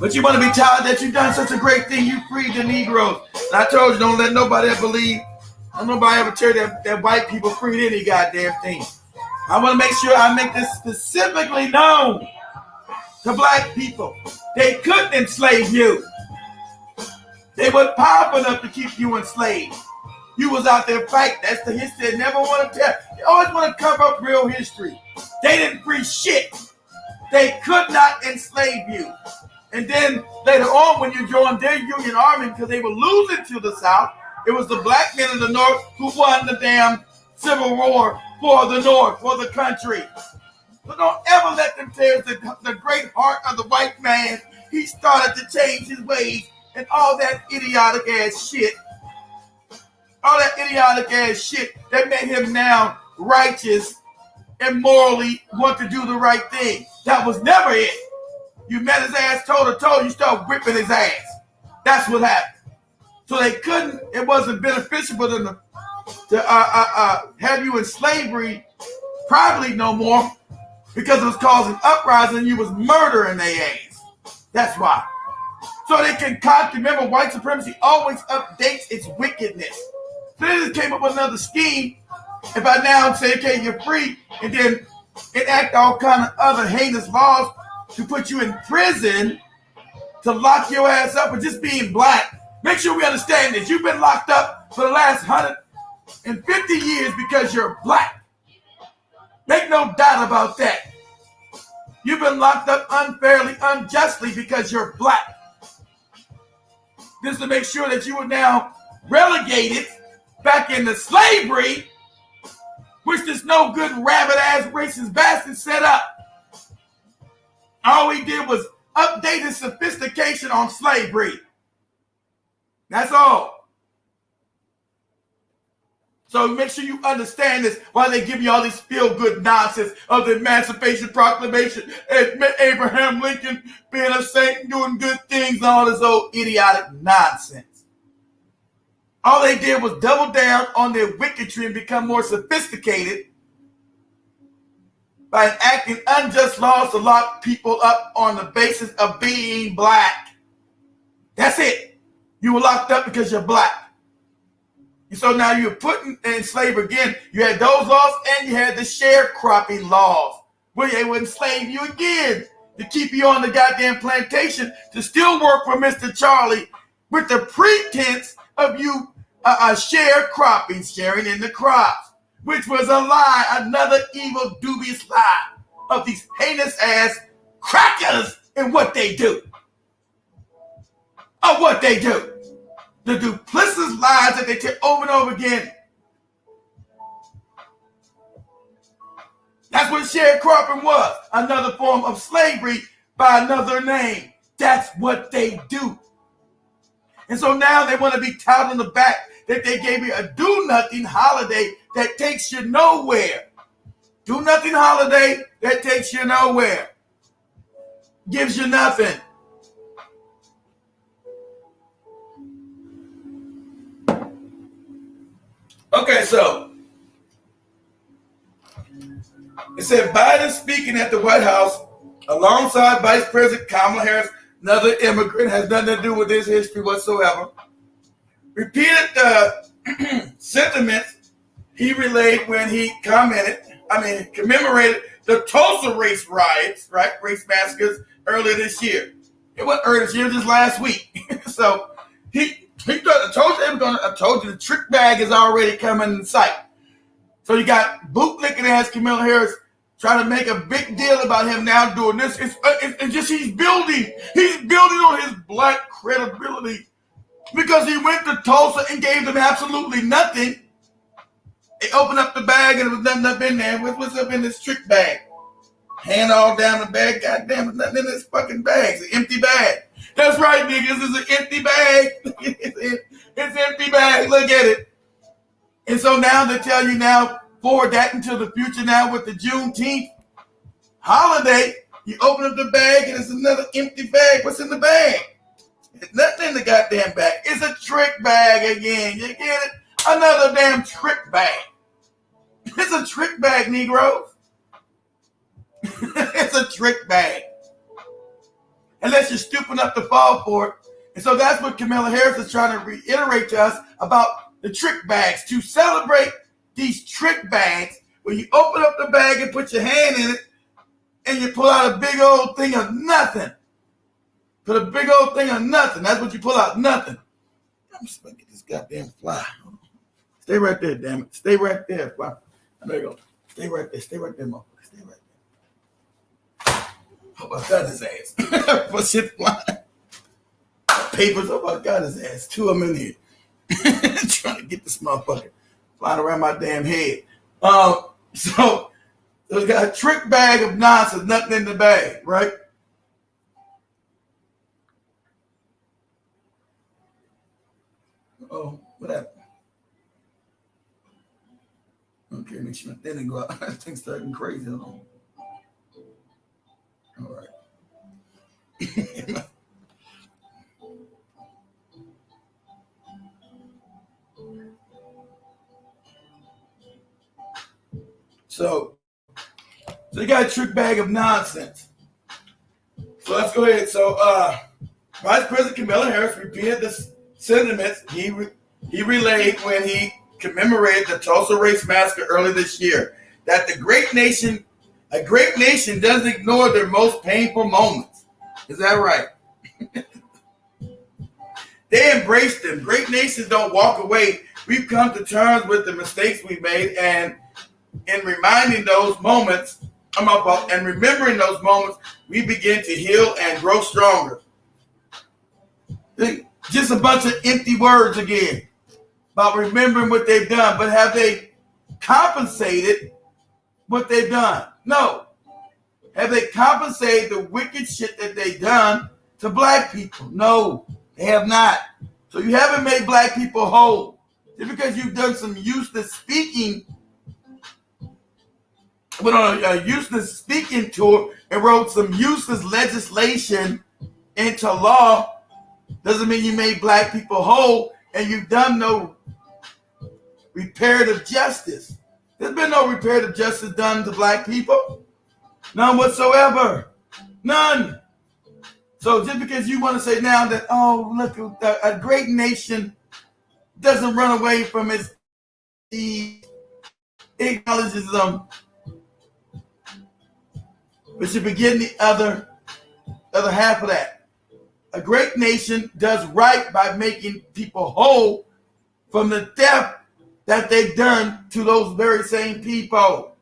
But you want to be tired that you've done such a great thing. You freed the Negroes. And I told you, don't let nobody ever believe, don't nobody ever tell you that white people freed any goddamn thing. I want to make sure I make this specifically known to black people. They couldn't enslave you. They were powerful enough to keep you enslaved. You was out there fighting. That's the history they never want to tell. They always want to cover up real history. They didn't free shit. They could not enslave you. And then later on, when you joined their Union Army, because they were losing to the South, it was the black men of the North who won the damn Civil War for the North, for the country. So don't ever let them tell the great heart of the white man. He started to change his ways and all that idiotic ass shit. All that idiotic ass shit that made him now righteous and morally want to do the right thing. That was never it. You met his ass toe to toe, you start whipping his ass. That's what happened. So they couldn't, it wasn't beneficial for them to have you in slavery, probably no more, because it was causing uprising and you was murdering their ass. That's why. So they concoct, remember, white supremacy always updates its wickedness. So they just came up with another scheme. If I now say, okay, you're free, and then enact all kind of other heinous laws to put you in prison, to lock your ass up for just being black. Make sure we understand this. You've been locked up for the last 150 years because you're black. Make no doubt about that. You've been locked up unfairly, unjustly because you're black. This to make sure that you are now relegated back into slavery, which this no good rabbit ass racist bastard set up. All he did was update his sophistication on slavery. That's all. So make sure you understand this while they give you all this feel-good nonsense of the Emancipation Proclamation and Abraham Lincoln being a saint and doing good things and all this old idiotic nonsense. All they did was double down on their wickedry and become more sophisticated by enacting unjust laws to lock people up on the basis of being black. That's it. You were locked up because you're black. And so now you're put in slavery again. You had those laws and you had the sharecropping laws where they would enslave you again to keep you on the goddamn plantation to still work for Mr. Charlie with the pretense of you sharecropping, sharing in the crops, which was a lie, another evil, dubious lie of these heinous ass crackers and what they do. Of what they do. The duplicitous lies that they tell over and over again. That's what sharecropping was. Another form of slavery by another name. That's what they do. And so now they want to be touted on the back that they gave you a do-nothing holiday that takes you nowhere. Do-nothing holiday that takes you nowhere. Gives you nothing. Okay, so it said Biden speaking at the White House alongside Vice President Kamala Harris, another immigrant, has nothing to do with this history whatsoever. Repeated sentiments he relayed when he commemorated the Tulsa race riots, right? Race massacres earlier this year. It wasn't earlier this year, just last week. So I told you the trick bag is already coming in sight. So you got Bootlick and ass Kamala Harris trying to make a big deal about him now doing this. It's just he's building on his black credibility because he went to Tulsa and gave them absolutely nothing. They opened up the bag and there was nothing up in there. What's up in this trick bag? Hand all down the bag. Goddamn, there's nothing in this fucking bag. It's an empty bag. That's right, niggas. It's an empty bag. It's empty bag. Look at it. And so now they tell you now, forward that into the future now with the Juneteenth holiday, you open up the bag and it's another empty bag. What's in the bag? There's nothing in the goddamn bag. It's a trick bag again. You get it? Another damn trick bag. It's a trick bag, Negros. It's a trick bag. Unless you're stupid enough to fall for it. And so that's what Kamala Harris is trying to reiterate to us about the trick bags. To celebrate these trick bags, where you open up the bag and put your hand in it, and you pull out a big old thing of nothing. Put a big old thing of nothing. That's what you pull out, nothing. I'm just going to get this goddamn fly. Stay right there, damn it. Stay right there, fly. There you go. Stay right there. Stay right there, motherfucker. Stay right there. Oh my God, his ass. Put shit flying. Papers, oh my God, his ass. Two of them in here. Trying to get this motherfucker flying around my damn head. So we got a trick bag of nonsense, nothing in the bag, right? Oh, what happened? Okay, make sure my thing didn't go out. That thing's starting crazy. Hold on. All right. So you got a trick bag of nonsense. So let's go ahead. So Vice President Kamala Harris repeated the sentiments he relayed when he commemorated the Tulsa race massacre earlier this year, that a great nation doesn't ignore their most painful moments. Is that right? They embrace them. Great nations don't walk away. We've come to terms with the mistakes we made, and in reminding those moments, and remembering those moments, we begin to heal and grow stronger. Just a bunch of empty words again about remembering what they've done, but have they compensated what they've done? No. Have they compensated the wicked shit that they done to black people? No, they have not. So you haven't made black people whole. Just because you've done some useless speaking, went on a useless speaking tour and wrote some useless legislation into law, doesn't mean you made black people whole, and you've done no reparative justice. There's been no reparative justice done to black people. None whatsoever. None. So just because you want to say now that, oh, look, a great nation doesn't run away from its deeds, it acknowledges them, but you begin the other half of that. A great nation does right by making people whole from the theft that they've done to those very same people.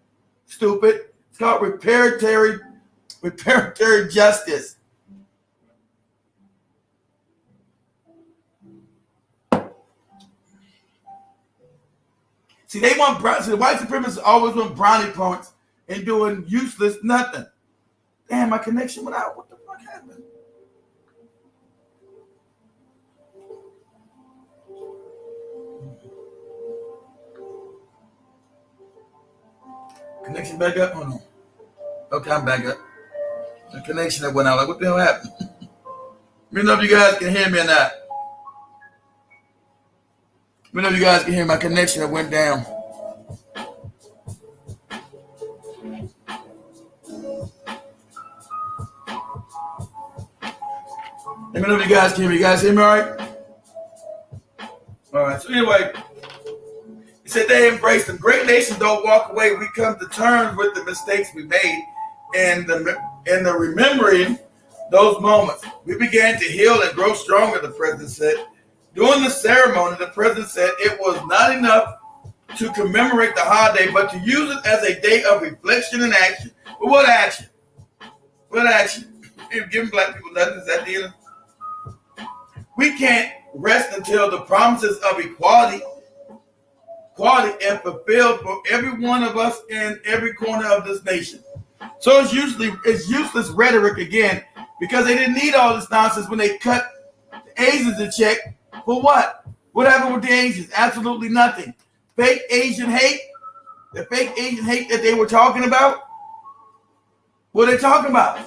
Stupid. It's called reparatory justice. See, the white supremacists always want brownie points and doing useless nothing. Damn, my connection went out. What the fuck happened? Connection back up? Hold on. Okay, I'm back up. The connection that went out. Like, what the hell happened? Let me know if you guys can hear me or not. Let me know if you guys can hear my connection that went down. Let me know if you guys can hear me. You guys hear me all right? All right. So anyway, he said they embrace them. Great nations don't walk away. We come to terms with the mistakes we made and the remembering those moments. We began to heal and grow stronger, the president said. During the ceremony, the president said it was not enough to commemorate the holiday, but to use it as a day of reflection and action. But what action? What action? You're giving black people nothing. Is that the end? We can't rest until the promises of equality and fulfilled for every one of us in every corner of this nation. So it's useless rhetoric again, because they didn't need all this nonsense when they cut the Asians a check. For what? What happened with the Asians? Absolutely nothing. Fake Asian hate, the fake Asian hate that they were talking about. What are they talking about?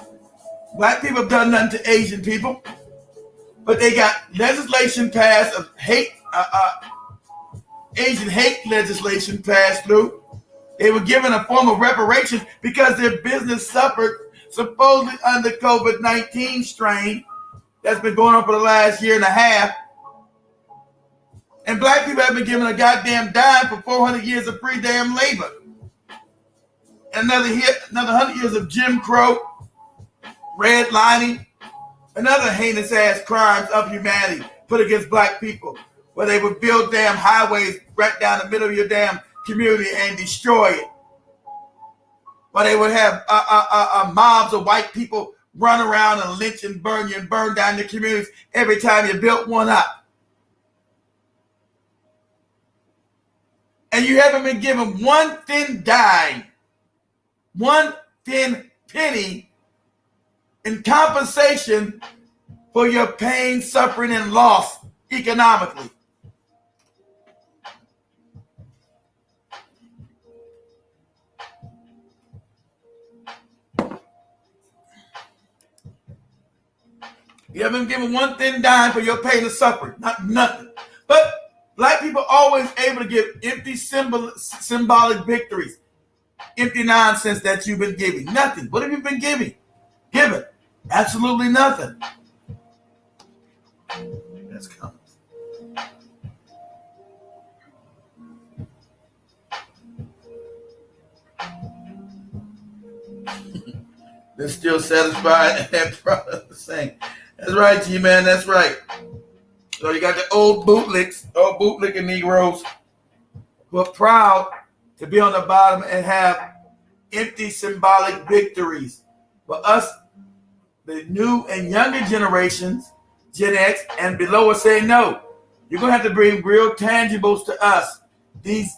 Black people have done nothing to Asian people, but they got legislation passed of hate, Asian hate legislation passed through. They were given a form of reparations because their business suffered supposedly under COVID-19 strain that's been going on for the last year and a half. And black people have been given a goddamn dime for 400 years of free damn labor. Another 100 years of Jim Crow, redlining, another heinous ass crimes of humanity put against black people, where they would build damn highways right down the middle of your damn community and destroy it. Where they would have mobs of white people run around and lynch and burn you and burn down your communities every time you built one up. And you haven't been given one thin dime, one thin penny in compensation for your pain, suffering, and loss economically. You haven't been given one thin dime for your pain and suffering, nothing. But black people always able to give empty symbolic victories, empty nonsense that you've been giving. Nothing. What have you been giving? Given. Absolutely nothing. That's coming. They're still satisfied and proud of the same. That's right, G-Man. That's right. So you got the old Bootlick and Negros who are proud to be on the bottom and have empty symbolic victories. But us, the new and younger generations, Gen X and below, are saying no. You're going to have to bring real tangibles to us. These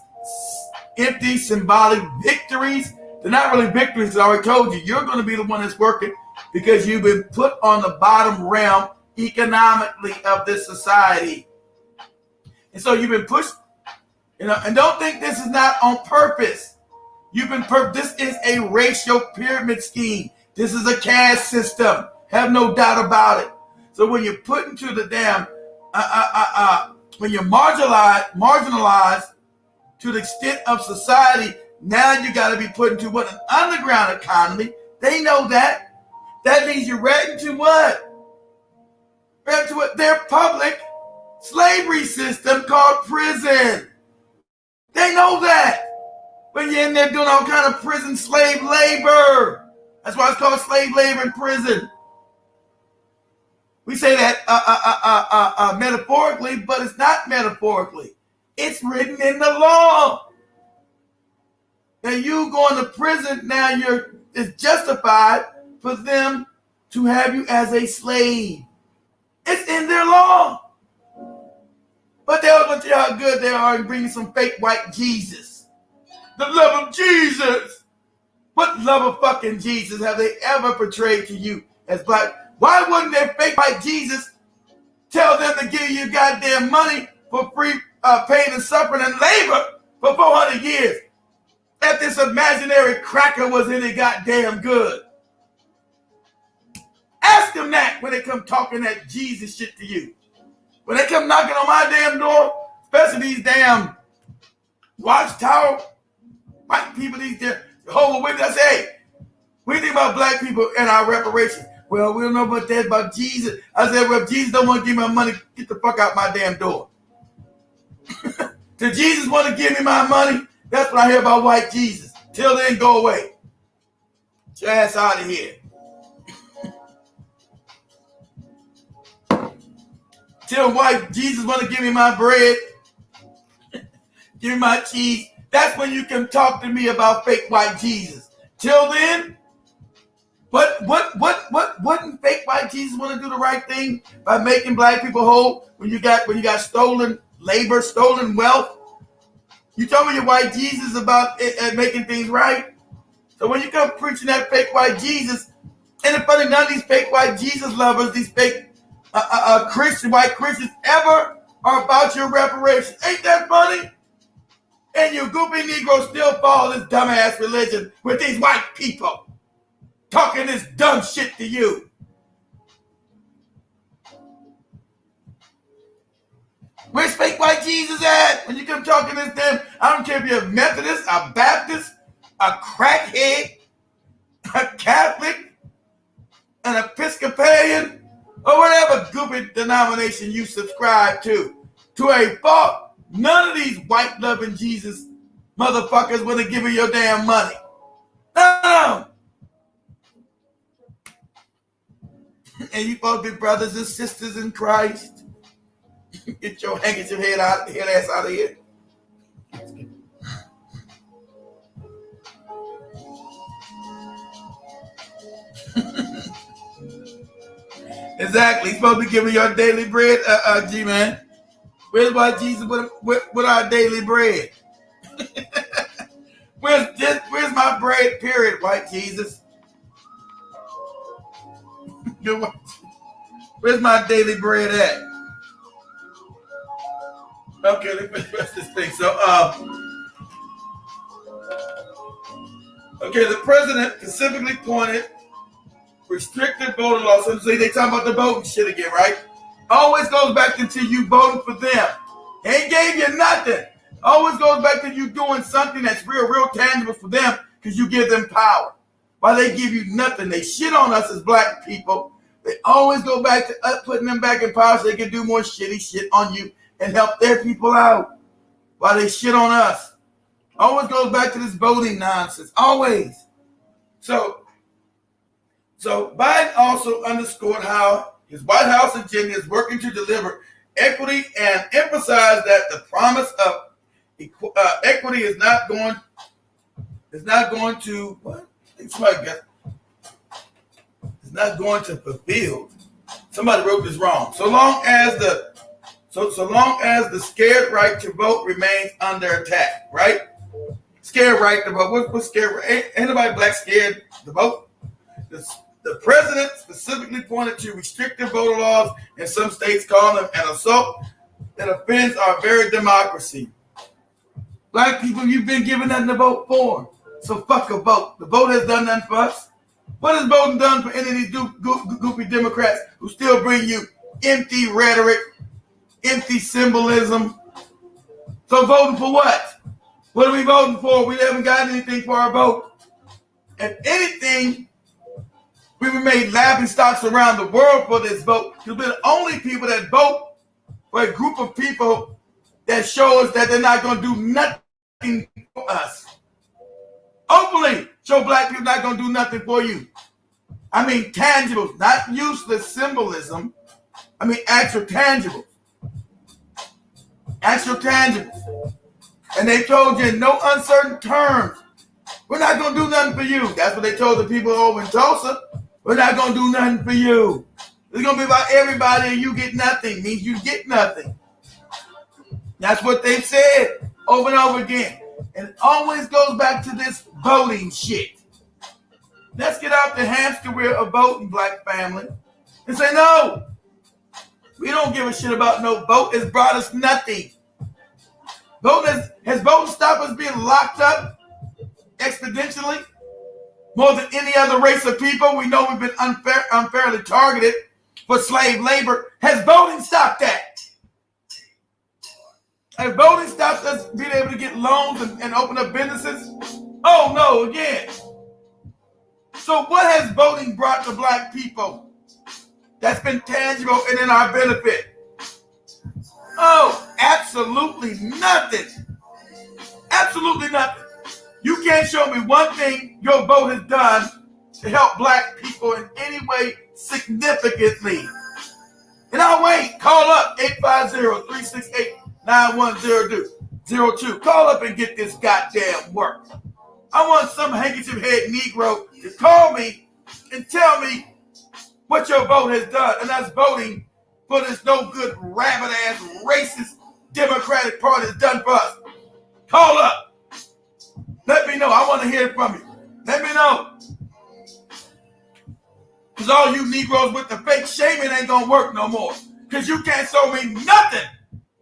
empty symbolic victories They're not really victories. I already told you. You're going to be the one that's working because you've been put on the bottom realm economically of this society. And so you've been pushed, and don't think this is not on purpose. This is a racial pyramid scheme. This is a caste system. Have no doubt about it. So when you're put into the damn, when you're marginalized to the extent of society, now you got to be put into what? An underground economy. They know that. That means you're right into what? Right into what? Their public slavery system called prison. They know that. But you're in there doing all kind of prison slave labor. That's why it's called slave labor in prison. We say that metaphorically, but it's not metaphorically. It's written in the law. And you going to prison now, it's justified for them to have you as a slave. It's in their law. But they always want to tell you how good they are and bring you some fake white Jesus. The love of Jesus. What love of fucking Jesus have they ever portrayed to you as black? Why wouldn't their fake white Jesus tell them to give you goddamn money for free pain and suffering and labor for 400 years? If this imaginary cracker was any goddamn good. Ask them that when they come talking that Jesus shit to you. When they come knocking on my damn door, especially these damn watchtower white people, these damn Jehovah's Witnesses, I say, hey, what do you think about black people and our reparations? Well, we don't know about that, about Jesus. I said, well, if Jesus don't want to give me my money, get the fuck out my damn door. Did Jesus want to give me my money? That's what I hear about white Jesus. Till then, go away. Get your ass out of here. Till white Jesus want to give me my bread, give me my cheese. That's when you can talk to me about fake white Jesus. Till then, wouldn't fake white Jesus want to do the right thing by making black people whole when you got stolen labor, stolen wealth? You told me your white Jesus about it, making things right. So when you come preaching that fake white Jesus, and it's funny, none of these fake white Jesus lovers, these fake white Christians ever are about your reparations. Ain't that funny? And you goopy Negros still follow this dumbass religion with these white people talking this dumb shit to you. Where's fake white Jesus at? When you come talking this damn, I don't care if you're a Methodist, a Baptist, a crackhead, a Catholic, an Episcopalian, or whatever goopy denomination you subscribe to a fault. None of these white-loving Jesus motherfuckers want to give you your damn money. No. And you supposed to be brothers and sisters in Christ. Get your handkerchief head ass out of here. Exactly. You're supposed to be giving your daily bread, G-Man. Where's white Jesus with our daily bread? Where's my bread, period, white Jesus? Where's my daily bread at? Okay, let's press this thing. So, okay, the president specifically pointed restricted voting laws. So they talking about the voting shit again, right? Always goes back until you voting for them. They ain't gave you nothing. Always goes back to you doing something that's real tangible for them because you give them power. While they give you nothing, they shit on us as black people. They always go back to putting them back in power so they can do more shitty shit on you and help their people out while they shit on us. Always goes back to this voting nonsense. Always. So Biden also underscored how his White House agenda is working to deliver equity and emphasized that the promise of equity is not going to what? It's not going to fulfill. Somebody wrote this wrong. So long as the scared right to vote remains under attack, right? Scared right to vote. What's scared? Ain't anybody black scared to vote? The president specifically pointed to restrictive voter laws in some states, calling them an assault that offends our very democracy. Black people, you've been given nothing to vote for. So fuck a vote. The vote has done nothing for us. What has voting done for any of these goofy Democrats who still bring you empty rhetoric, empty symbolism? So voting for what? What are we voting for? We haven't got anything for our vote. If anything, we were made laughing stocks around the world for this vote because we're the only people that vote for a group of people that show us that they're not going to do nothing for us. Openly show black people not going to do nothing for you. I mean tangibles, not useless symbolism. I mean actual tangibles. Actual tangibles. And they told you in no uncertain terms, we're not going to do nothing for you. That's what they told the people over in Tulsa. We're not going to do nothing for you. It's going to be about everybody and you get nothing. Means you get nothing. That's what they said over and over again. And it always goes back to this voting shit. Let's get out the hamster wheel of voting, black family, and say, no, we don't give a shit about no vote. It's brought us nothing. Has voting stopped us being locked up exponentially more than any other race of people? We know we've been unfairly targeted for slave labor. Has voting stopped that? Has voting stopped us being able to get loans and open up businesses? Oh, no, again. So what has voting brought to black people that's been tangible and in our benefit? Oh, absolutely nothing. Absolutely nothing. You can't show me one thing your vote has done to help black people in any way significantly. And I'll wait. Call up 850-368-9102. Call up and get this goddamn work. I want some handkerchief head Negro to call me and tell me what your vote has done. And that's voting for this no good, rabbit ass, racist Democratic Party has done for us. Call up. Let me know. I want to hear from you. Let me know. Because all you Negroes with the fake shaming ain't going to work no more. Because you can't show me nothing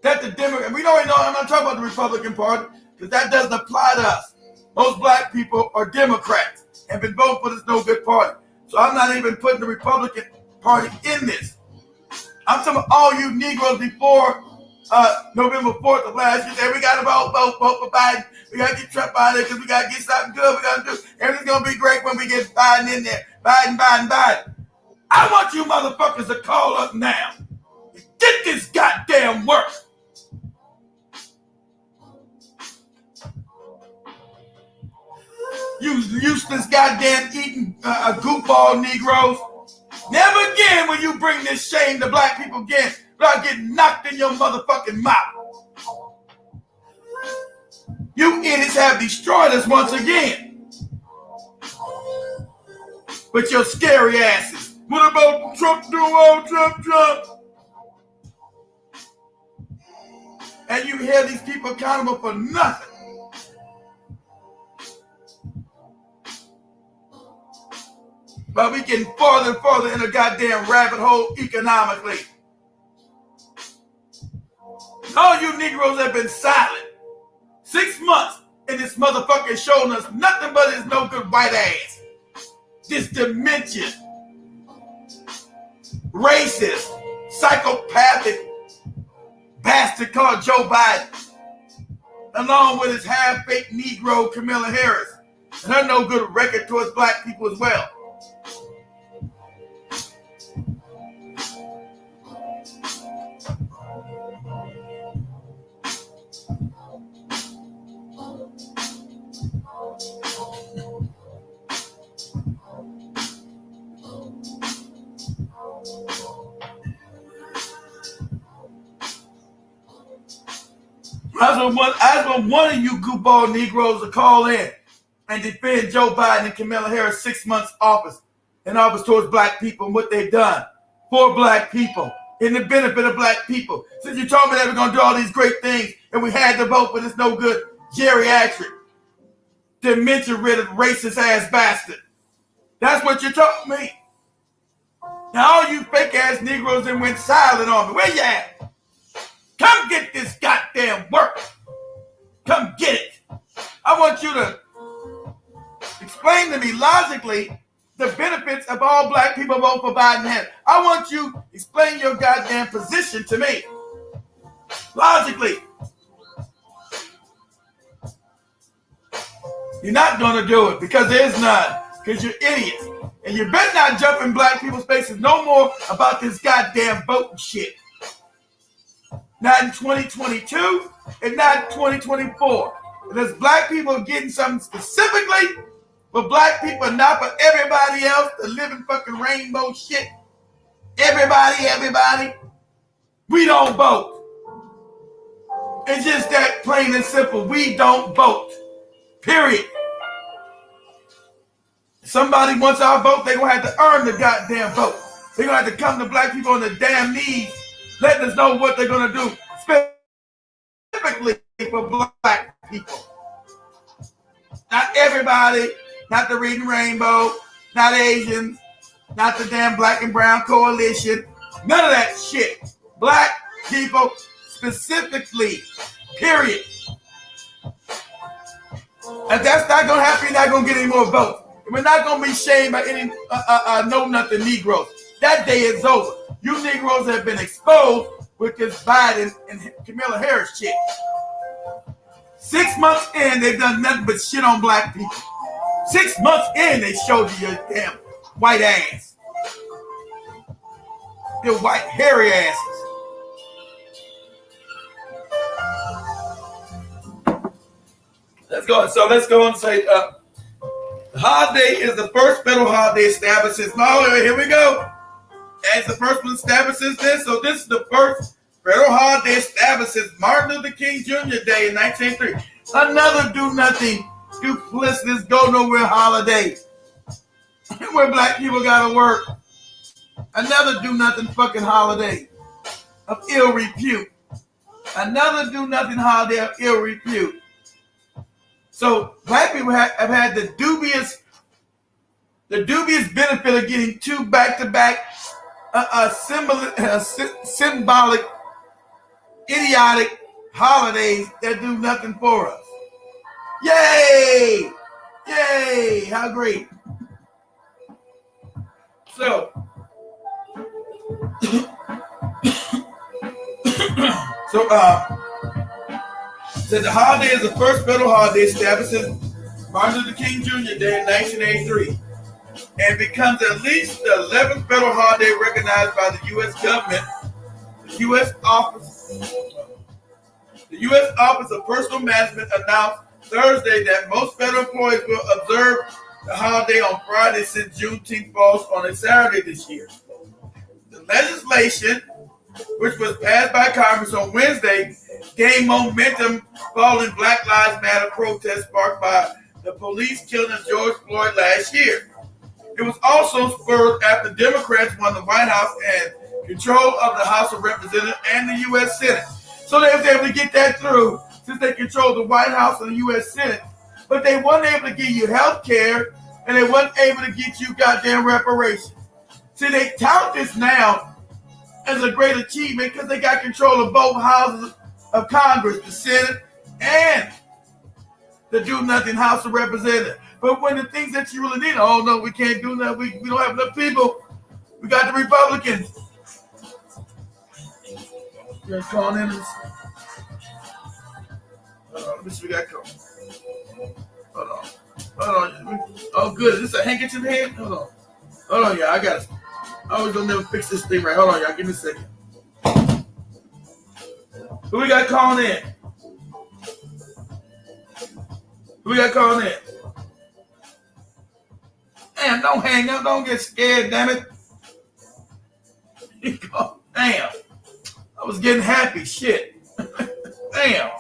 that the Democrat, we don't even know, I'm not talking about the Republican Party, because that doesn't apply to us. Most black people are Democrats and been voting for this no good party. So I'm not even putting the Republican Party in this. I'm talking about all you Negroes before November 4th of last year. Said we got to vote for Biden. We got to get Trump out of there because we got to get something good. We got to do. Everything's going to be great when we get Biden in there. Biden. I want you motherfuckers to call up now and get this goddamn work. You useless goddamn eating goofball Negroes. Never again will you bring this shame to black people again without getting knocked in your motherfucking mouth. You idiots have destroyed us once again. With your scary asses. What about Trump doing all Trump? And you hear these people accountable for nothing. But we getting farther and farther in a goddamn rabbit hole economically. All you Negroes have been silent. 6 months and this motherfucker is showing us nothing but his no good white ass. This dementia, racist, psychopathic bastard called Joe Biden, along with his half-baked Negro Kamala Harris, and her no good record towards black people as well. I want one of you goofball Negroes to call in and defend Joe Biden and Kamala Harris 6 months in office towards black people and what they've done for black people in the benefit of black people. Since you told me that we're going to do all these great things and we had to vote for this no good geriatric dementia-ridden, racist-ass bastard. That's what you told me. Now all you fake-ass Negroes that went silent on me, where you at? Come get this goddamn work. Come get it. I want you to explain to me logically the benefits of all black people vote for Biden. I want you to explain your goddamn position to me. Logically. You're not going to do it because there's none. Because you're idiots. And you better not jump in black people's faces no more about this goddamn voting shit. Not in 2022 and not in 2024. And as black people are getting something specifically for black people and not for everybody else, the living fucking rainbow shit. Everybody. We don't vote. It's just that plain and simple. We don't vote. Period. Somebody wants our vote, they're going to have to earn the goddamn vote. They're going to have to come to black people on their damn knees, letting us know what they're going to do, specifically for black people. Not everybody, not the Reading Rainbow, not Asians, not the damn Black and Brown Coalition, none of that shit. Black people specifically, period. And that's not going to happen, you're not going to get any more votes. We're not going to be shamed by any know-nothing Negroes. That day is over. You Negroes have been exposed with this Biden and Kamala Harris shit. 6 months in, they've done nothing but shit on black people. 6 months in, they showed you your damn white ass. Your white hairy asses. Let's go. So let's go and say, the holiday is the first federal holiday established since, here we go. That's the first one established since this. So this is the first federal holiday established since Martin Luther King Jr. Day in 1903. Another do-nothing, duplicitous, go-nowhere holiday where black people gotta work. Another do-nothing fucking holiday of ill repute. Another do-nothing holiday of ill repute. So black people have had the dubious benefit of getting two back-to-back symbolic, idiotic holidays that do nothing for us. Yay! Yay! How great! So, so the holiday is the first federal holiday established since Martin Luther King Jr. Day in 1983, and becomes at least the 11th federal holiday recognized by the U.S. government. The U.S. Office of Personnel Management announced Thursday that most federal employees will observe the holiday on Friday since Juneteenth falls on a Saturday this year. The legislation, which was passed by Congress on Wednesday, gained momentum following Black Lives Matter protests sparked by the police killing of George Floyd last year. It was also spurred after Democrats won the White House and control of the House of Representatives and the U.S. Senate. So they were able to get that through since they controlled the White House and the U.S. Senate. But they weren't able to give you health care and they weren't able to get you goddamn reparations. See, they tout this now as a great achievement because they got control of both houses of Congress, the Senate and the do-nothing House of Representatives. But when the things that you really need, oh no, we can't do nothing. We don't have enough people. We got the Republicans. You're calling in. Let me see what we got going. Hold on. Oh, good. Is this a handkerchief head? Hold on, y'all. I got it. I always don't never fix this thing right. Hold on, y'all. Give me a second. Who we got calling in? Damn, don't hang up. Don't get scared, damn it. Damn. I was getting happy. Shit. Damn.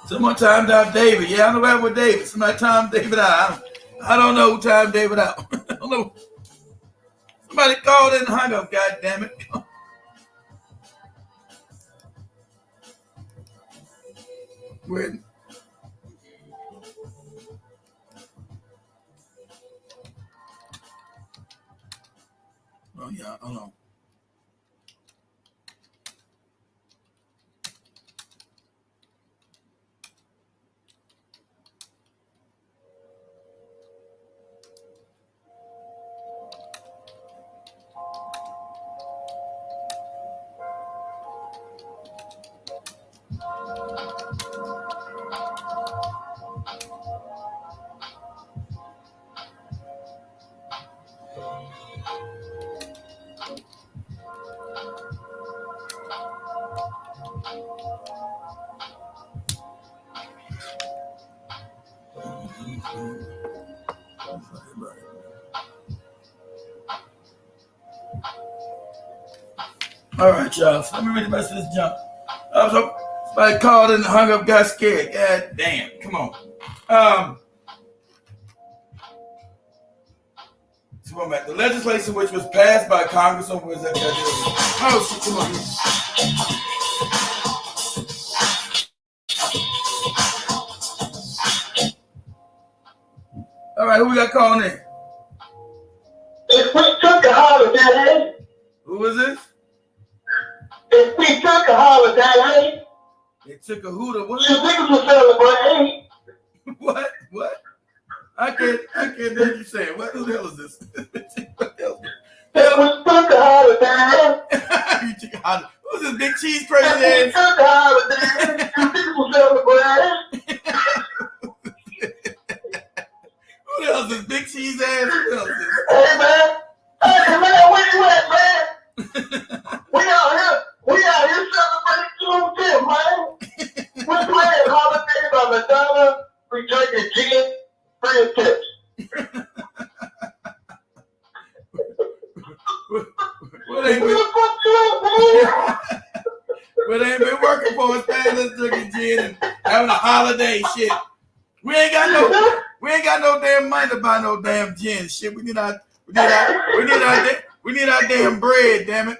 Someone timed out David. Yeah, I know that with David. Somebody timed David out. I don't know who timed David out. I don't know. Somebody called in and hung up. God damn it. Where? Oh yeah, hold on. All right, y'all. So let me read the rest of this junk. Somebody called in and hung up, got scared. God damn. Come on. So I'm at the legislation which was passed by Congress on was that? Oh shit, come on. All right, who we got calling in? If we took a holiday. Who was this? If we took a holiday. They took a who to what? You niggas will celebrate. What? I can't hear you saying. What the hell is this? What the hell? If we took a holiday. You took a holiday. Who's this big cheese crazy ass? If we took a holiday. You niggas will celebrate. Who the hell is this big cheese ass? Who the hell is this? Hey man, where you at, man? We out here celebrating Juneteenth, man. We're playing holidays on Madonna. We drinking gin, free of tips. What ain't been working for us, man? Let's drinking gin and having a holiday shit. We ain't got no damn money to buy no damn gin shit. We need our damn bread, damn it.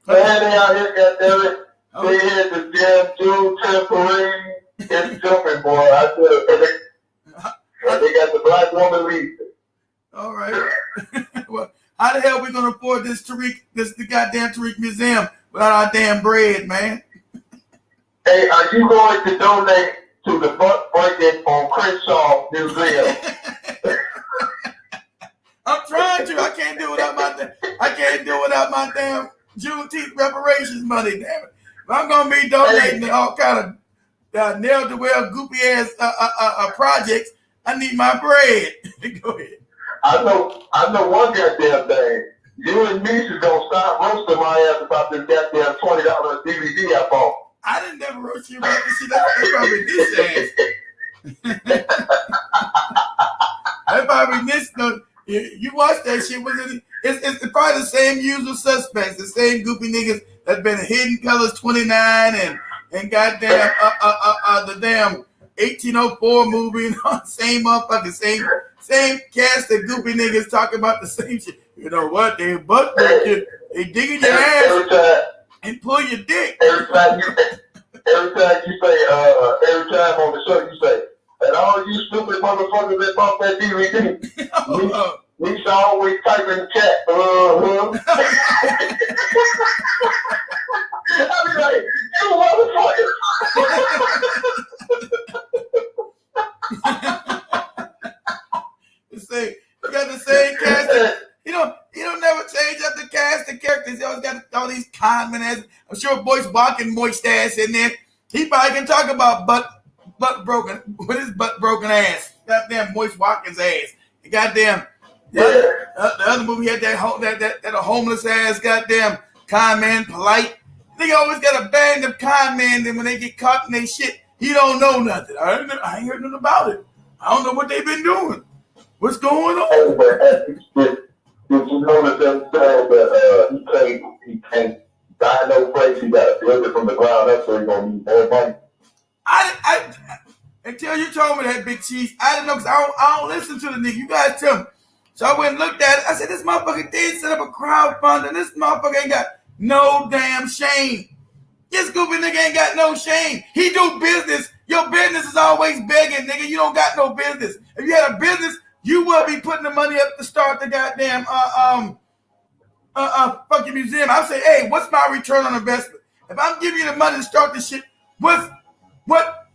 Man, they out here, goddammit. They had the damn Juneteenth parade. It's jumping, boy. I tell you, they got the black woman lead. All right. Well, how the hell we gonna afford the goddamn Tariq Museum without our damn bread, man? Hey, are you going to donate to the butt breaking on Crenshaw Museum? I'm trying to. I can't do it without my damn Juneteenth reparations money, damn it. If I'm gonna be donating to all kind of nail-to-well goopy ass projects, I need my bread. Go ahead. I know one goddamn thing. You and me is gonna start roasting my ass about this goddamn $20 DVD I bought. I didn't never roast you about this shit. That's probably this ass. That probably this. You watch that shit. It's probably the same usual suspects, the same goopy niggas that's been Hidden Colors 29 and goddamn the damn 1804 movie and all the same motherfucking same cast of goopy niggas talking about the same shit. You know what? They butt breaking, they digging your ass and pull your dick. Every time you say, every time on the show you say, and all you stupid motherfuckers that bought that DVD, we always type in the chat, I be like, you motherfucker. You got the same cast. You don't never change up the cast of characters. You always got all these conmen ass. I'm sure Boyce walking moist ass in there. He probably can talk about butt broken with his butt broken ass. Goddamn Moist Watkins ass. Goddamn the other movie had that homeless ass goddamn con man, polite. They always got a band of con men. Then when they get caught in their shit, he don't know nothing. I ain't heard nothing about it. I don't know what they've been doing. What's going on? Did you notice that he can't I know place, you got to build it from the ground up, so you're gonna need more money. Until you told me that, Big Cheese, I didn't know because I don't listen to the nigga. You guys tell me. So I went and looked at it. I said, this motherfucker did set up a crowdfund, and this motherfucker ain't got no damn shame. This goofy nigga ain't got no shame. He do business. Your business is always begging, nigga. You don't got no business. If you had a business, you would be putting the money up to start the goddamn fucking museum. I say, hey, what's my return on investment? If I'm giving you the money to start this shit, what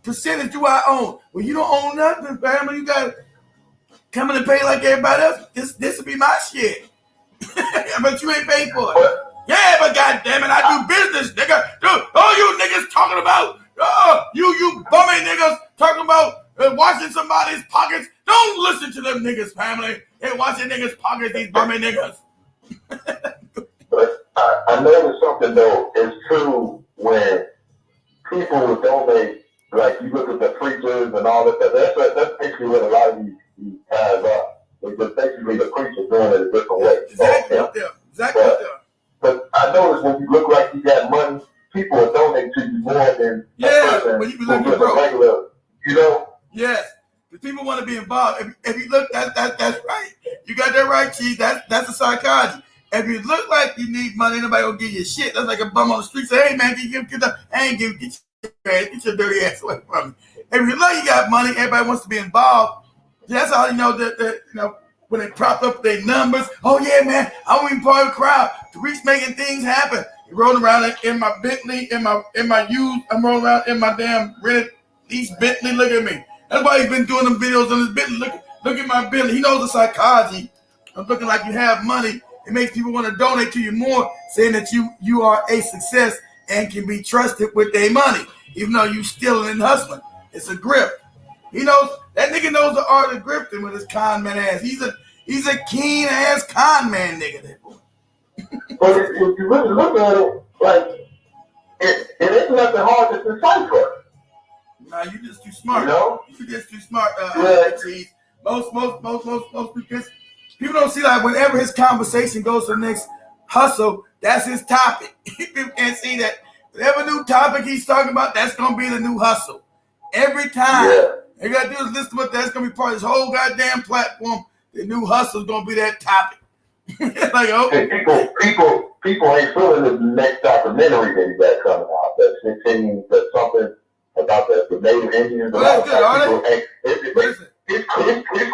percentage do I own? Well, you don't own nothing, family. You gotta come in and pay like everybody else. This will be my shit. But you ain't paid for it. Yeah, but goddamn it, I do business, nigga. Dude, all you niggas talking about, you bummy niggas talking about washing somebody's pockets. Don't listen to them niggas, family. They washing niggas' pockets, these bummy niggas. But I noticed something though. It's true when people donate, like you look at the preachers and all that stuff. That's basically what a lot of these guys are. It's just basically the preachers doing it a different way. Exactly. But I noticed when you look like you got money, people will donate to you more than a person when you look broke. Regular, you know? Yes. Because people want to be involved. If you look, that's right. You got that right, Chief. That's the psychology. If you look like you need money, nobody will give you shit. That's like a bum on the street say, hey man, get your dirty ass away from me. If you look you got money, everybody wants to be involved. That's how you know that you know when they prop up their numbers. Oh yeah, man, I want to be part of the crowd. The reach making things happen. You're rolling around in my Bentley, in my used. I'm rolling around in my damn rented lease Bentley. Look at me. That's why he's been doing them videos on his Bentley. Look at my Bentley. He knows the psychology of looking like you have money. It makes people want to donate to you more, saying that you are a success and can be trusted with their money, even though you stealing and hustling. It's a grip. He knows that nigga knows the art of grifting with his con man ass. He's a keen ass con man nigga. That boy. But if you really look at it, like it ain't nothing hard to decipher. Nah, you just too smart. You know? You just too smart. Yeah. Most because people don't see like whenever his conversation goes to the next hustle, that's his topic. People can't see that whatever new topic he's talking about, that's gonna be the new hustle. Every time. Yeah. You gotta do is listen to what that's gonna be part of his whole goddamn platform. The new hustle is gonna be that topic. Like, okay. People ain't feeling the next documentary that he got coming out. That's 16, that's something about the Native Indians. Well, that's good, all right? It's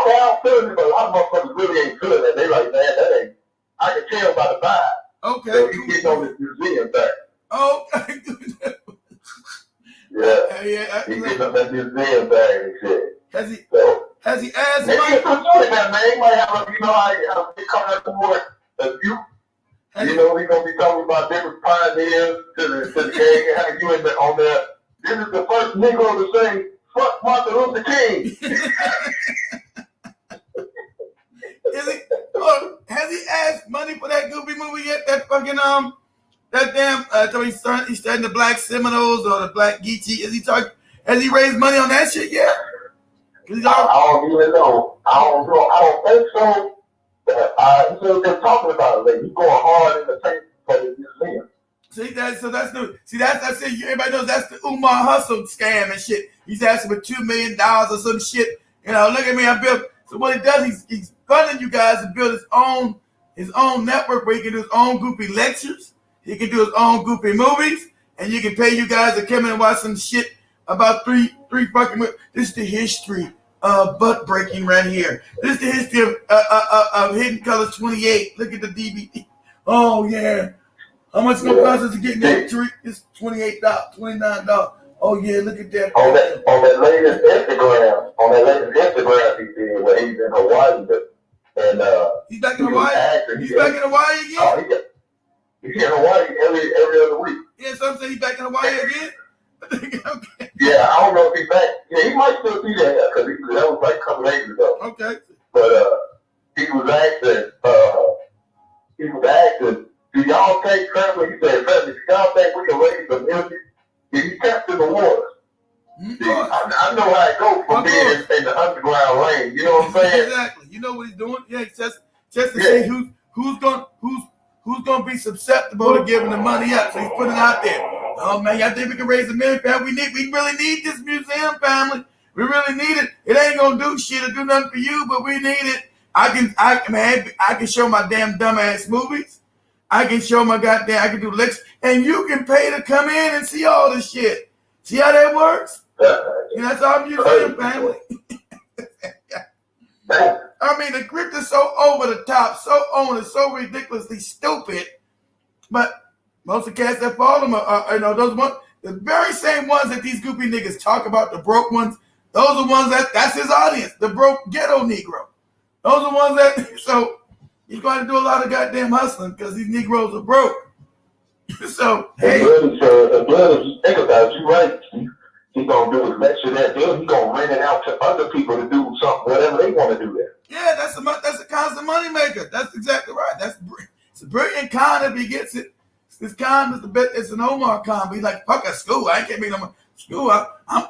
crowd feeling it, but a lot of motherfuckers really ain't feeling it. They like, man, that ain't, I can tell by the vibe. Okay. So he's getting on this museum thing. Okay. Yeah. He's getting on that museum thing and shit. Has he asked maybe money? it's doing that, man. He might have, he coming up more as you. You know, he's gonna be talking about different pioneers to the gang, having you on there. This is the first Negro to say, fuck Martin Luther King. Has he asked money for that goofy movie yet? That fucking that damn he's starting the Black Seminoles or the Black Geechee. Has he raised money on that shit yet? I don't even know. I don't think so. They're talking about it. Like, he's going hard in the paint for the museum. That's it. Everybody knows that's the Umar Hustle scam and shit. He's asking for $2 million or some shit. You know, look at me, I built. So what he does, he's funding you guys to build his own network where he can do his own goofy lectures. He can do his own goofy movies, and you can pay you guys to come in and watch some shit about three fucking movies. This is the history of butt breaking right here. This is the history of Hidden Colors 28. Look at the DVD. Oh yeah. How much it's gonna cost us to get that treat? It's $28, $29. Oh yeah, look at that. On that latest Instagram he did where he's in Hawaii, and he's back in Hawaii. He's back in Hawaii again. Oh, he's in Hawaii every other week. Yeah, so I'm saying he's back in Hawaii again. Okay. Yeah, I don't know if he's back. Yeah, he might still be there because that was like a couple days ago. Okay. But he was asking, do y'all think, family, he said, family, do y'all think we can raise the music? He kept in the water. See, I know how it goes from being in the underground lane. You know what I'm saying? Exactly. You know what he's doing? Yeah, just to see who's who's going to be susceptible to giving the money up. So he's putting it out there. Oh man, y'all think we can raise $1 million? We really need this museum, family. We really need it. It ain't gonna do shit or do nothing for you, but we need it. I can show my damn dumbass movies. I can show my I can do lectures, and you can pay to come in and see all this shit. See how that works? And that's our museum, family. I mean, the grip is so over the top, so on, it's so ridiculously stupid. But most of the cats that follow them are those ones, the very same ones that these goopy niggas talk about, the broke ones. Those are ones that's his audience, the broke ghetto Negro. Those are ones that, so he's going to do a lot of goddamn hustling because these Negroes are broke. So, hey. The blood, if you think about it, you're right. He's going to do a lecture that deal. He's going to rent it out to other people to do something, whatever they want to do there. Yeah, that's a constant money maker. That's exactly right. It's a brilliant con if he gets it. This con is it's an Omar con. But he's like, fuck a school. I can't be no more school.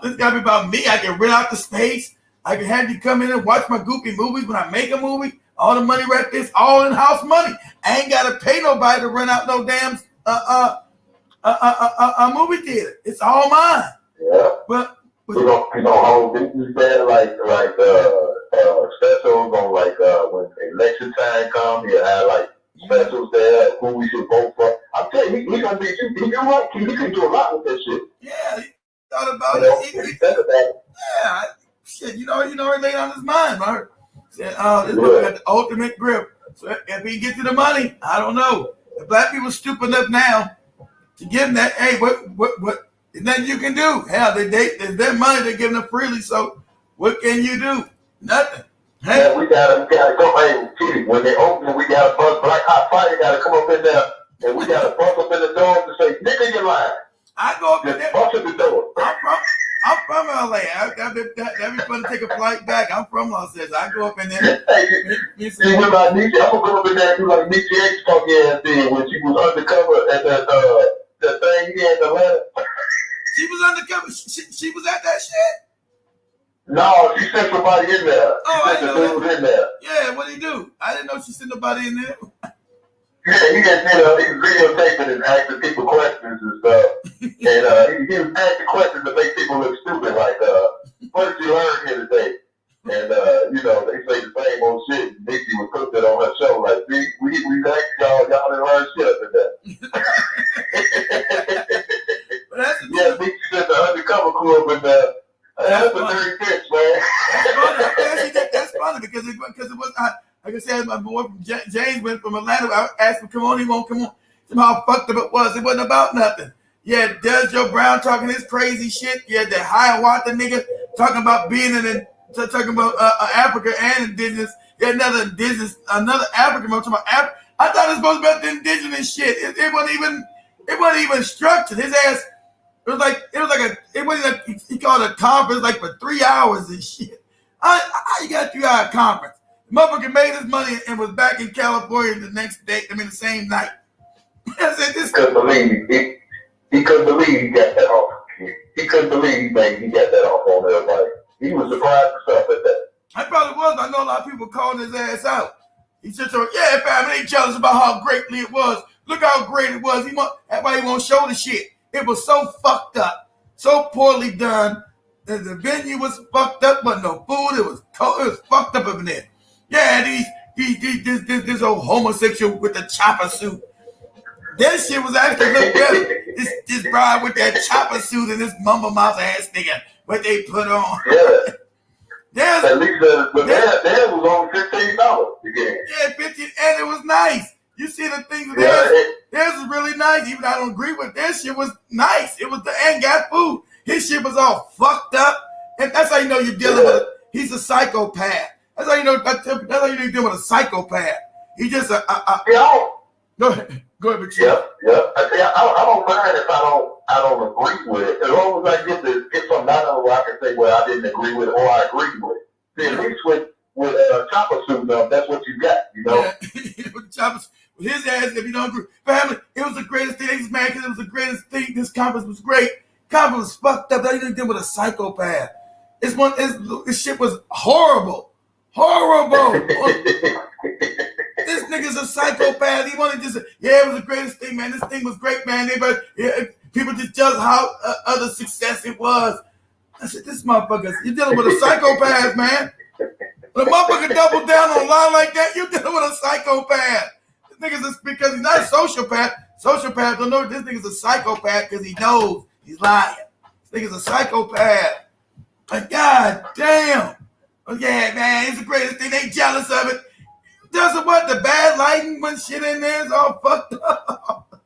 It's got to be about me. I can rent out the space. I can have you come in and watch my goofy movies when I make a movie. All the money right there, all in-house money. I ain't got to pay nobody to rent out no damn movie theater. It's all mine. Yeah. But you know, hold business there like specials on when election time comes. You have like specials there, who we should vote for. I'm telling you, he's gonna be. You're right. He can do a lot with that shit. Yeah, he thought about it. Yeah, shit. You know, it laid on his mind, right? Said, this book got the ultimate grip. So if he gets to the money, I don't know. If black people stupid enough now to give him that, hey, what? There's nothing you can do. Hell, it's their money. They're giving it freely. So what can you do? Nothing. Hey. Yeah, we gotta go. Hey, when they open, we gotta bust Black Hot Fire. Gotta come up in there, and we gotta bust up in the door to say, "Nigga, you lying." I go up in there. Bust in the door. I'm from LA. That'd be fun to take a flight back. I'm from Los Angeles. I go up in there. Hey, you remember Nietzsche? I'm gonna go up in there and do like Nietzsche X talk ass did when she was undercover at that thing here in Atlanta. She was undercover. She was at that shit? No, she sent somebody in there. I know that. Was in there. Yeah, what'd he do? I didn't know she sent nobody in there. Yeah, he was videotaping and asking people questions and stuff. And he was asking questions to make people look stupid, like, what did you learn here today? And, they say the same old shit. Nikki would put that on her show, like, we thank y'all didn't learn shit up in there. Nikki said the undercover club in there. That's a dirty pitch, man. That's funny because it was, like I said, my boy from James went from Atlanta. I asked him, come on, he won't come on. Somehow fucked up it was. It wasn't about nothing. Yeah, Des Joe Brown talking his crazy shit. Yeah, that Hiawatha nigga talking about being talking about Africa and indigenous. Yeah, another African talking about Africa. I thought it was supposed to be about the indigenous shit. It wasn't even structured. His ass. He called it a conference like for 3 hours and shit. How you got a 3-hour conference? The motherfucker made his money and was back in California the next day. I mean, the same night. I said, he couldn't believe he couldn't believe he got that off. He couldn't believe he got that off on everybody. He was surprised himself at that. I probably was. I know a lot of people calling his ass out. He said, yeah, fam, they jealous about how greatly it was. Look how great it was. That's why he won't show the shit. It was so fucked up, so poorly done. The venue was fucked up, but no food. It was cold. It was fucked up in there. Yeah, this old homosexual with the chopper suit. That shit was actually look better. This bride with that chopper suit and this mumble mouth ass nigga, what they put on. Yeah. At least that was only $15 again. Yeah, 15, and it was nice. You see the things theirs was really nice. Even I don't agree with their shit was nice. It was and got food. His shit was all fucked up. And that's how you know you're dealing with he's a psychopath. That's how you know you're dealing with a psychopath. He just Go ahead, but yeah. I don't mind if I don't agree with it. As long as I get some not where I can say, well, I didn't agree with it or I agree with it. See, at least with chopper suit on, that's what you got, you know. Yeah. With his ass, if you don't agree. Family, it was the greatest thing. They just mad because it was the greatest thing. This conference was great. Conference was fucked up. That even did with a psychopath. This shit was horrible. Horrible. This nigga's a psychopath. He wanted to just, yeah, it was the greatest thing, man. This thing was great, man. Everybody, yeah, people just jealous how other success it was. I said, this motherfucker, you're dealing with a psychopath, man. When a motherfucker double down on a lie like that, you're dealing with a psychopath. This nigga's just, because he's not a sociopath. Sociopath don't know this nigga's a psychopath because he knows he's lying. This nigga's a psychopath. Like, God damn. Oh, yeah, man, it's the greatest thing. They jealous of it. Does it what? The bad lighting when shit in there is all fucked up.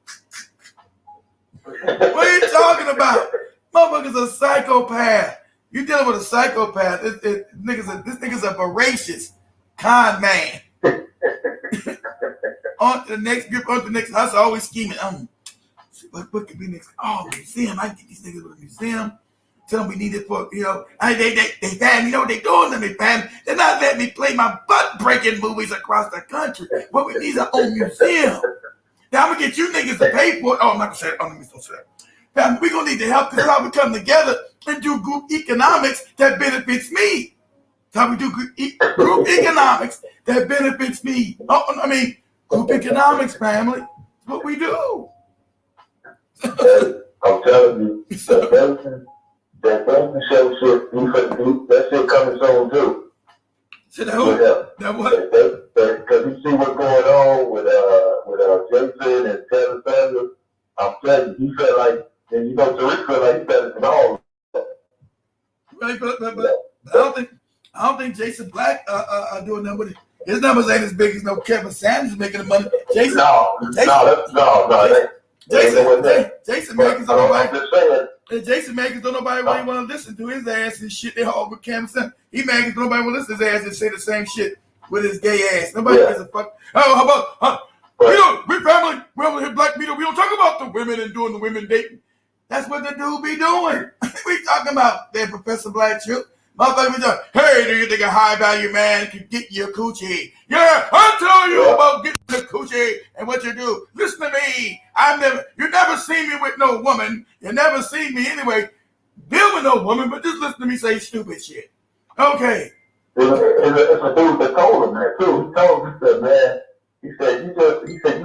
What are you talking about? Motherfucker's a psychopath. You dealing with a psychopath. This nigga's a voracious con man. On to the next group, on to the next house, always scheming. What could be next? Oh, museum. I can get these niggas with a museum. Tell them we need it for, they fan, you know what they doing to me, fam? They're not letting me play my butt-breaking movies across the country. What we need is our own museum. Now, I'm going to get you niggas to pay for it. Oh, I'm not going to say it. Oh, let me don't say it. Fam, we're going to need the help because that's how we come together and do group economics that benefits me. That's how we do group economics that benefits me. Group economics, family. That's what we do. I'm telling you, that Belton show shit, that shit coming soon too. So that what? Because you see what's going on with Jason and Kevin Samuels. I'm telling you, he felt like, and Tariq felt like he better than all. Right, but I don't think Jason Black doing that with it. His numbers ain't as big as no Kevin Samuels making the money. Jason Makers don't nobody. Jason Makers don't nobody really want to listen to his ass and shit. They all with Cam Samuels. He Makers don't nobody want to listen to his ass and say the same shit with his gay ass. Nobody gives a fuck. Oh, how about we family? We over here black media. We don't talk about the women and doing the women dating. That's what the dude be doing. We talking about that Professor Black shit. Motherfucker be doing, hey, do you think a high value man can get your coochie? Yeah, I'll tell you about getting the coochie and what you do. Listen to me. You never seen me with no woman. You never seen me anyway deal with no woman, but just listen to me say stupid shit. Okay. It's a dude that told him that too. He told him, he said, man, he said, you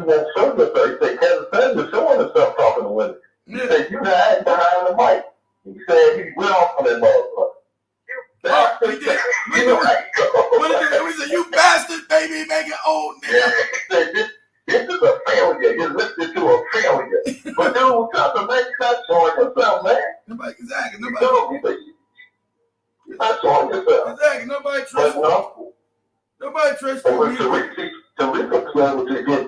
not showing yourself. He said, Kevin Samuels showing himself talking to women. He said, you not acting behind the mic. He said, he went off on that motherfucker. Oh, he did. He said, you bastard, baby, make it old nigga. He said, this is a failure. You're listening to a failure. But dude was trying to make you not showing yourself, man. Nobody. You're not showing yourself. Exactly. Nobody trusts you. Nobody trusts you. Tariq was able to get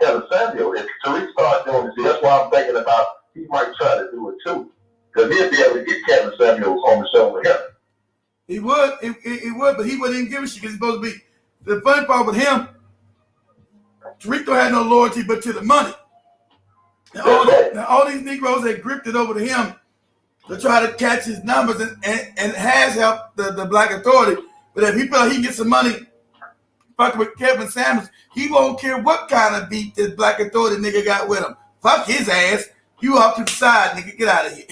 Kevin Samuels. If Tariq started doing this, that's why I'm thinking about he might try to do it too. Because he'd be able to get Kevin Samuels on the show with him. He would, but he wouldn't even give a shit because he's supposed to be. The funny part with him, Tariq don't have no loyalty but to the money. Now all these Negros that gripped it over to him to try to catch his numbers and has helped the Black Authority. But if he feel like he can get some money fucking with Kevin Samuels, he won't care what kind of beat this Black Authority nigga got with him. Fuck his ass. You off to the side, nigga. Get out of here.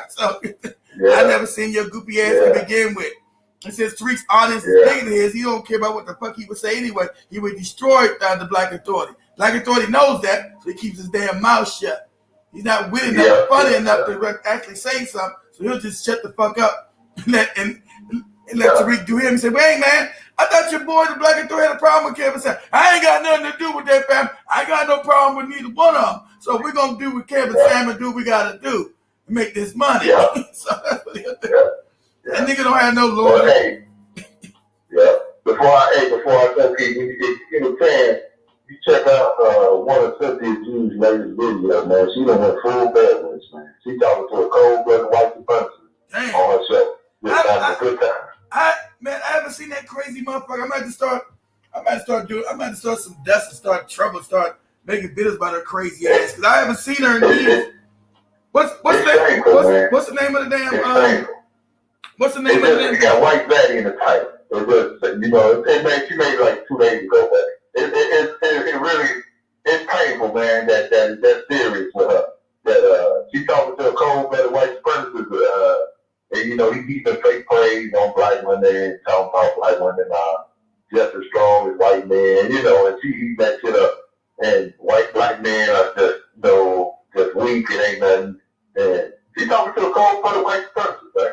So I never seen your goopy ass to begin with. And since Tariq's audience is bigger than his, he don't care about what the fuck he would say anyway. He would destroy the Black Authority. Black Authority knows that, so he keeps his damn mouth shut. He's not witty enough, funny enough to actually say something, so he'll just shut the fuck up and let Tariq do him and say, wait, man, I thought your boy, the Black Authority, had a problem with Kevin Samuels. I ain't got nothing to do with that, fam. I ain't got no problem with neither one of them. So we're going to do what Kevin Samuels do what we got to do to make this money. So that's what he'll do. That nigga don't have no loyalty. Before I go, you can, you check out one of Cynthia Jew's latest videos, man. She done went full bad with this, man. She talking to a cold-blooded white supremacist on her show. Just having a good time. I haven't seen that crazy motherfucker. I might have to start some dust and start trouble, start making videos about her crazy ass. Because I haven't seen her in years. What's the name of the damn what's the name of the damn? It got white fatty in the title. It was, she made it like 2 days ago, but it really, it's painful, man, that serious with her. That she talking to a cold-blooded white supremacist, and he keeping fake praise on black women and talking about black women just as strong as white men, you know, and she eat that shit up. And black men are just, you know, just weak and ain't nothing. And she's talking to a cold-blooded white person, man.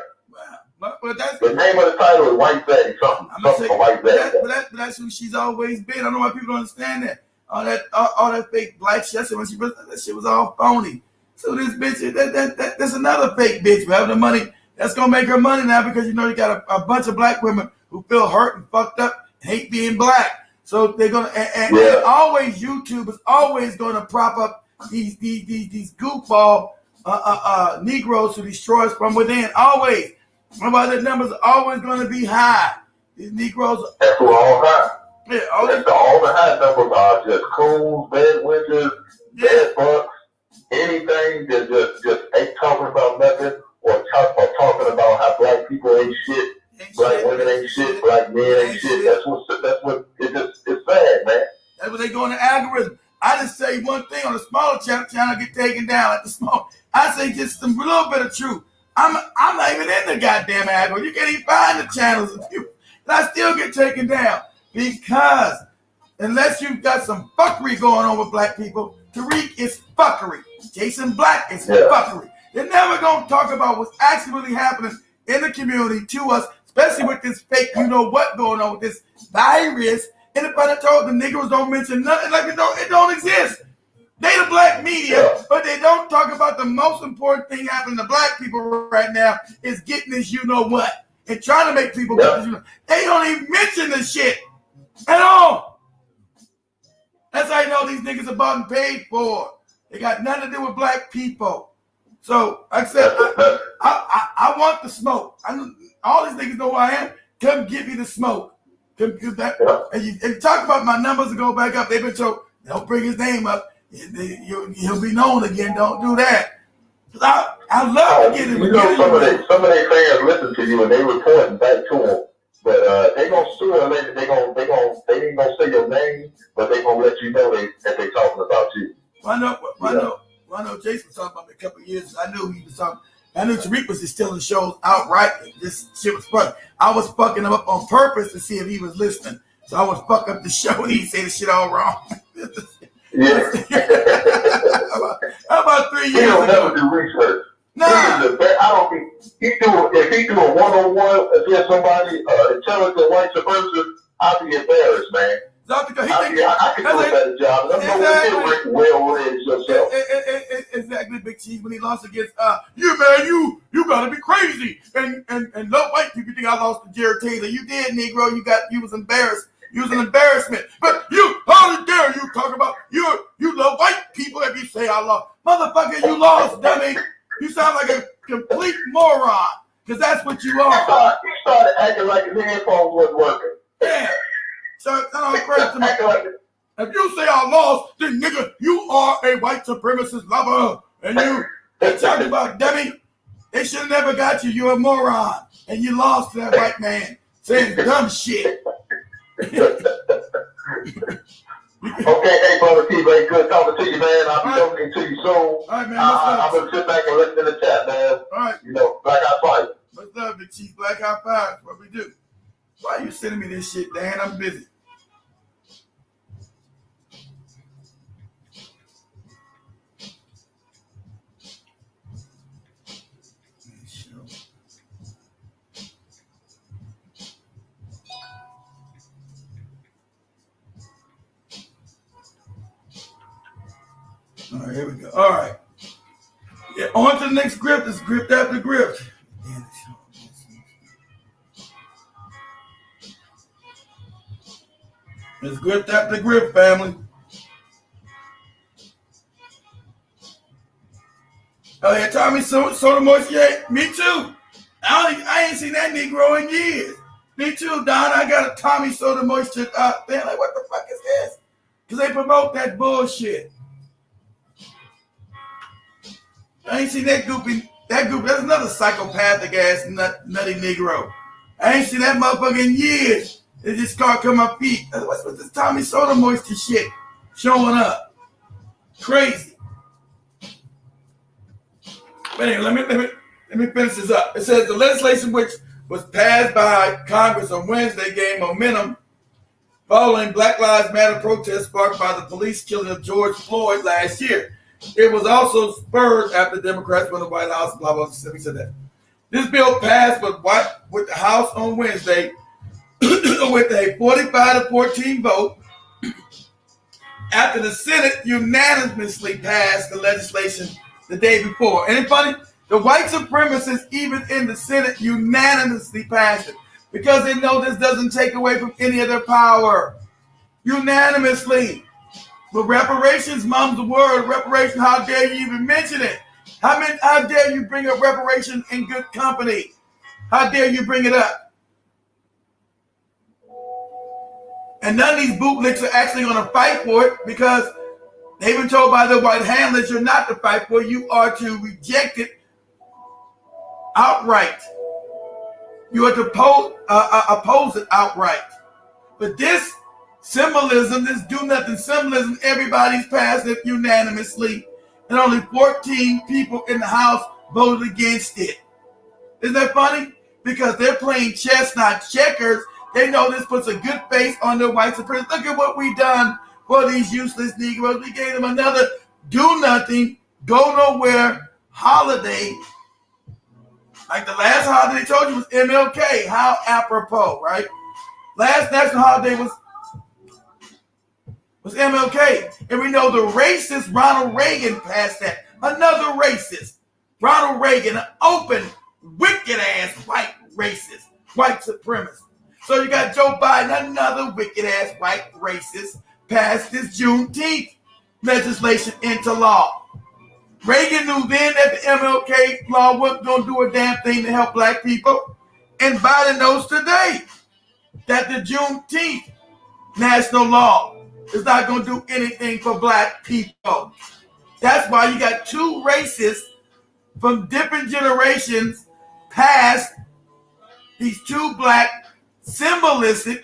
But that's the name of the title is White Zaddy, something for White Zaddy. But that's who she's always been. I don't know why people don't understand that. All that fake black shit. When she was, that shit was all phony. So this bitch, that's another fake bitch who having the money. That's gonna make her money now because you know you got a bunch of black women who feel hurt and fucked up and hate being black. So they're gonna and always YouTube is always gonna prop up these goofball Negros who destroy us from within. Always. Remember, the numbers are always going to be high. These Negros. That's who all high. Yeah, all the high numbers are just coons, bad winters, bad bucks, anything that just ain't talking about nothing or talking about how black people ain't shit, black women ain't shit, black men ain't shit. That's what it's sad, man. That's what they go in the algorithm. I just say one thing on the smaller channel get taken down at the small. I say just a little bit of truth. I'm not even in the goddamn algorithm. You can't even find the channels of you. And I still get taken down because unless you've got some fuckery going on with black people, Tariq is fuckery. Jason Black is fuckery. They're never going to talk about what's actually really happening in the community to us, especially with this fake, you know what going on with this virus. And if I told the Negroes don't mention nothing, like it don't exist. They the black media, but they don't talk about the most important thing happening to black people right now is getting this you know what and trying to make people get this you know. They don't even mention this shit at all. That's how you know these niggas are bought and paid for. They got nothing to do with black people. So like I said, I want the smoke. All these niggas know who I am. Come give me the smoke. And you talk about my numbers to go back up. They've been told don't bring his name up. He'll be known again. Don't do that. I love to get him. You know, some of their fans listen to you and they reporting back to him, but they gonna sue him. They ain't gonna say your name, but they gonna let you know that they talking about you. I know. Jason was talking about me a couple of years. I knew he was talking. I knew Tariq was just stealing shows outright. This shit was fun. I was fucking him up on purpose to see if he was listening. So I would fuck up the show and he'd say the shit all wrong. Yeah. How about 3 years ago? He don't ago? never do research. Nah. I don't think if he do a one-on-one against somebody, intelligent white suburban, I'll be embarrassed, man. I can do a better job. I'm exactly. Well-read yourself. Exactly, Big Cheese. When he lost against you gotta be crazy. And no white people think I lost to Jared Taylor. You did, Negro. You was embarrassed. You was an embarrassment. But how dare you talk about you love white people if you say I lost. Motherfucker, you lost, dummy. You sound like a complete moron. Because that's what you are. He started acting like his headphones wasn't working. Yeah. So if you say I lost, then nigga, you are a white supremacist lover. And they talking about dummy. They should have never got you. You're a moron. And you lost to that white man saying dumb shit. Okay, hey, brother T, very good talking to you, man. I'll be talking to you soon. All right, man. I'm going to sit back and listen to the chat, man. All right. You know, Black High Five. What's up, Big Chief? Black High Five. What we do? Why are you sending me this shit, Dan? I'm busy. All right, here we go. All right. Yeah, on to the next grift. It's grift after grift. It's grift after grift, family. Oh, yeah, Tommy Soda Moist. Yeah, me too. I ain't seen that Negro in years. Me too, Don. I got a Tommy Soda Moisture out there. Like, what the fuck is this? Because they promote that bullshit. I ain't seen that goopy. That's another psychopathic ass nutty Negro. I ain't seen that motherfucker in years. It just can't come my feet. What's with this Tommy Soda Moisture shit showing up? Crazy. But anyway, let me finish this up. It says the legislation which was passed by Congress on Wednesday gained momentum following Black Lives Matter protests sparked by the police killing of George Floyd last year. It was also spurred after Democrats won the White House, blah, blah, blah, said that. This bill passed with the House on Wednesday with a 45-14 vote after the Senate unanimously passed the legislation the day before. And it's funny, the white supremacists, even in the Senate, unanimously passed it because they know this doesn't take away from any of their power. Unanimously. But reparations, mum's the word. Reparation, how dare you even mention it? How dare you bring up reparations in good company? How dare you bring it up? And none of these bootlicks are actually going to fight for it because they've been told by their white handlers you're not to fight for it. You are to reject it outright. You are to oppose it outright. But this symbolism, this do-nothing symbolism, everybody's passed it unanimously. And only 14 people in the House voted against it. Isn't that funny? Because they're playing chess, not checkers. They know this puts a good face on their white supremacists. Look at what we done for these useless Negroes. We gave them another do-nothing, go-nowhere holiday. Like the last holiday they told you was MLK. How apropos, right? Last national holiday was MLK. And we know the racist Ronald Reagan passed that. Another racist. Ronald Reagan, an open, wicked-ass white racist, white supremacist. So you got Joe Biden, another wicked-ass white racist, passed this Juneteenth legislation into law. Reagan knew then that the MLK law wasn't going to do a damn thing to help black people. And Biden knows today that the Juneteenth national law is not going to do anything for black people. That's why you got two racists from different generations past these two black symbolism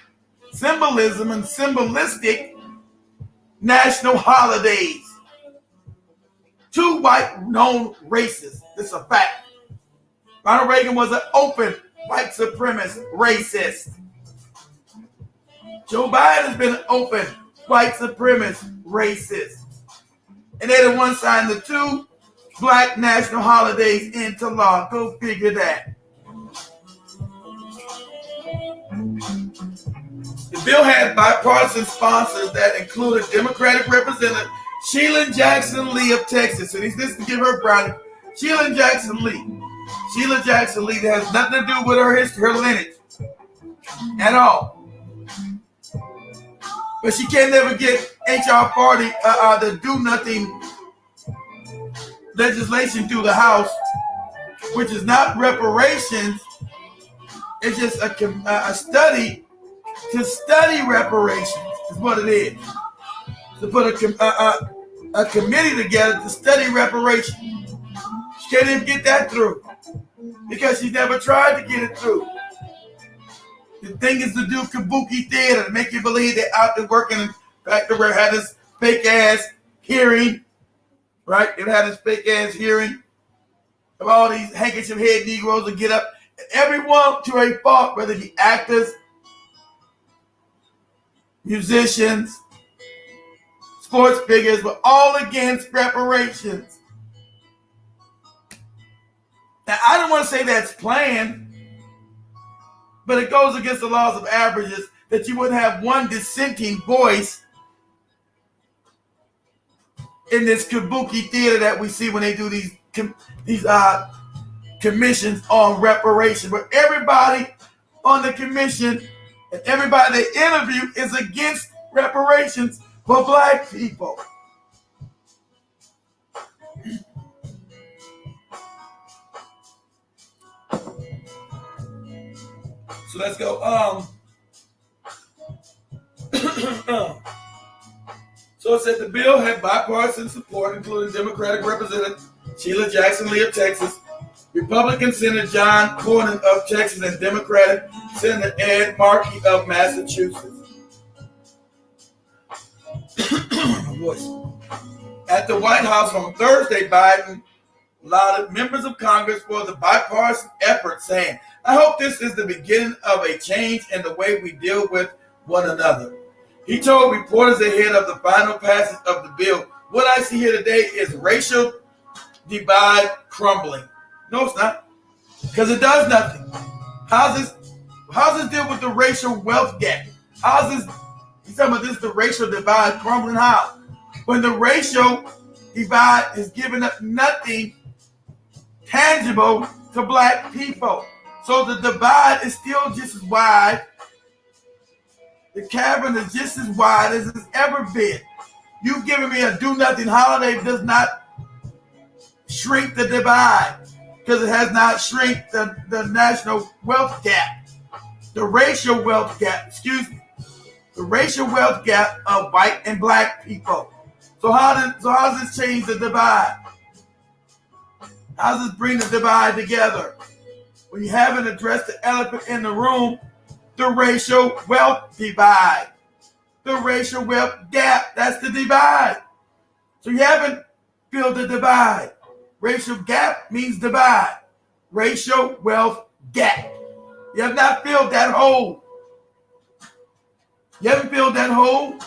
and symbolistic national holidays. Two white known racists. This is a fact. Ronald Reagan was an open white supremacist racist. Joe Biden has been an open white supremacist racist. And they're the one signed the two black national holidays into law. Go figure that. The bill had bipartisan sponsors that included Democratic Representative Sheila Jackson Lee of Texas. And he's this to give her brownie. Sheila Jackson Lee. Sheila Jackson Lee that has nothing to do with her history, her lineage at all. But she can't never get HR 40, the do-nothing legislation through the House, which is not reparations. It's just a study to study reparations is what it is. To put a committee together to study reparations. She can't even get that through because she never tried to get it through. The thing is to do kabuki theater to make you believe they're out there working. In fact, they had this fake ass hearing, right? They had this fake ass hearing of all these handkerchief head Negroes to get up. Everyone to a fault, whether it be actors, musicians, sports figures, but all against reparations. Now, I don't want to say that's planned, but it goes against the laws of averages that you wouldn't have one dissenting voice in this kabuki theater that we see when they do these commissions on reparation, where everybody on the commission and everybody they interview is against reparations for black people. So let's go. So it said the bill had bipartisan support, including Democratic Representative Sheila Jackson Lee of Texas, Republican Senator John Cornyn of Texas, and Democratic Senator Ed Markey of Massachusetts. At the White House on Thursday, Biden lauded members of Congress for the bipartisan effort, saying, "I hope this is the beginning of a change in the way we deal with one another." He told reporters ahead of the final passage of the bill, "What I see here today is racial divide crumbling." No, it's not, because it does nothing. How's this deal with the racial wealth gap? How's this? He's talking about this, the racial divide crumbling. How? When the racial divide is giving up nothing tangible to black people. So the divide is still just as wide. The cavern is just as wide as it's ever been. You giving me a do-nothing holiday does not shrink the divide, because it has not shrink the national wealth gap. The racial wealth gap, excuse me. The racial wealth gap of white and black people. So how does this change the divide? How does this bring the divide together? When you haven't addressed the elephant in the room, the racial wealth divide. The racial wealth gap, that's the divide. So you haven't filled the divide. Racial gap means divide. Racial wealth gap. You have not filled that hole. You haven't filled that hole.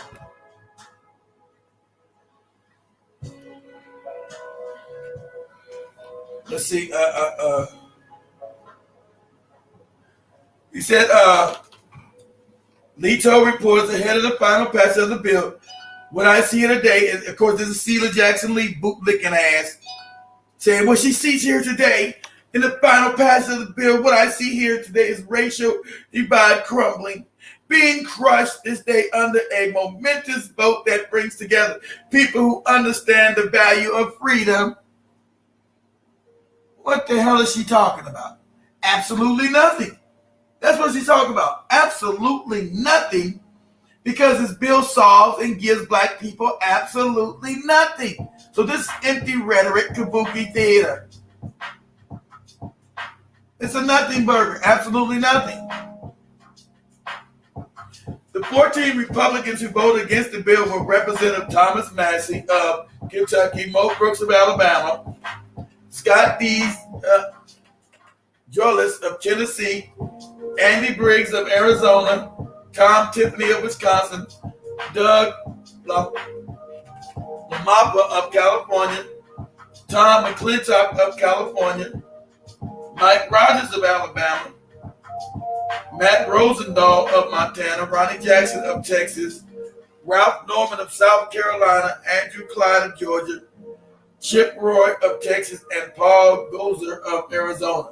Let's see. He said, Lee told reporters ahead of the final passage of the bill, "What I see here today," is, of course, this is Sheila Jackson Lee bootlicking ass, saying what she sees here today in the final passage of the bill, "What I see here today is racial divide crumbling, being crushed this day under a momentous vote that brings together people who understand the value of freedom." What the hell is she talking about? Absolutely nothing. That's what she's talking about. Absolutely nothing, because this bill solves and gives black people absolutely nothing. So this is empty rhetoric, kabuki theater. It's a nothing burger. Absolutely nothing. The 14 Republicans who voted against the bill were Representative Thomas Massey of Kentucky, Mo Brooks of Alabama, Scott D. Jolis of Tennessee, Andy Briggs of Arizona, Tom Tiffany of Wisconsin, Doug LaMappa of California, Tom McClintock of California, Mike Rogers of Alabama, Matt Rosendahl of Montana, Ronnie Jackson of Texas, Ralph Norman of South Carolina, Andrew Clyde of Georgia, Chip Roy of Texas, and Paul Gozer of Arizona.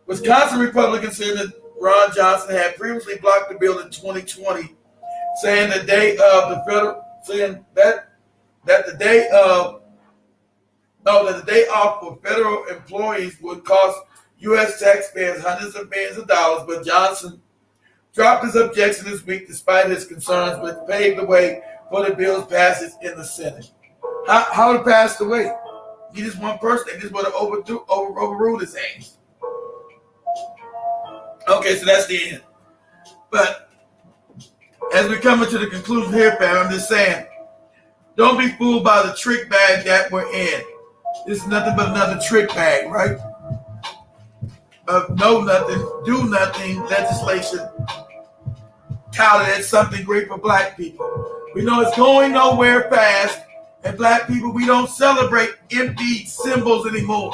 Wisconsin Republican Senator Ron Johnson had previously blocked the bill in 2020, saying the day of the day off for federal employees would cost U.S. taxpayers hundreds of millions of dollars. But Johnson dropped his objection this week despite his concerns, which paved the way for the bill's passage in the Senate. How it passed the way? He just one person. They just want to overrule his ass. Okay, so that's the end. But as we come into the conclusion here, fam, I'm just saying, don't be fooled by the trick bag that we're in. This is nothing but another trick bag, right? Of know nothing, do nothing legislation touted as something great for black people. We know it's going nowhere fast, and black people, we don't celebrate empty symbols anymore.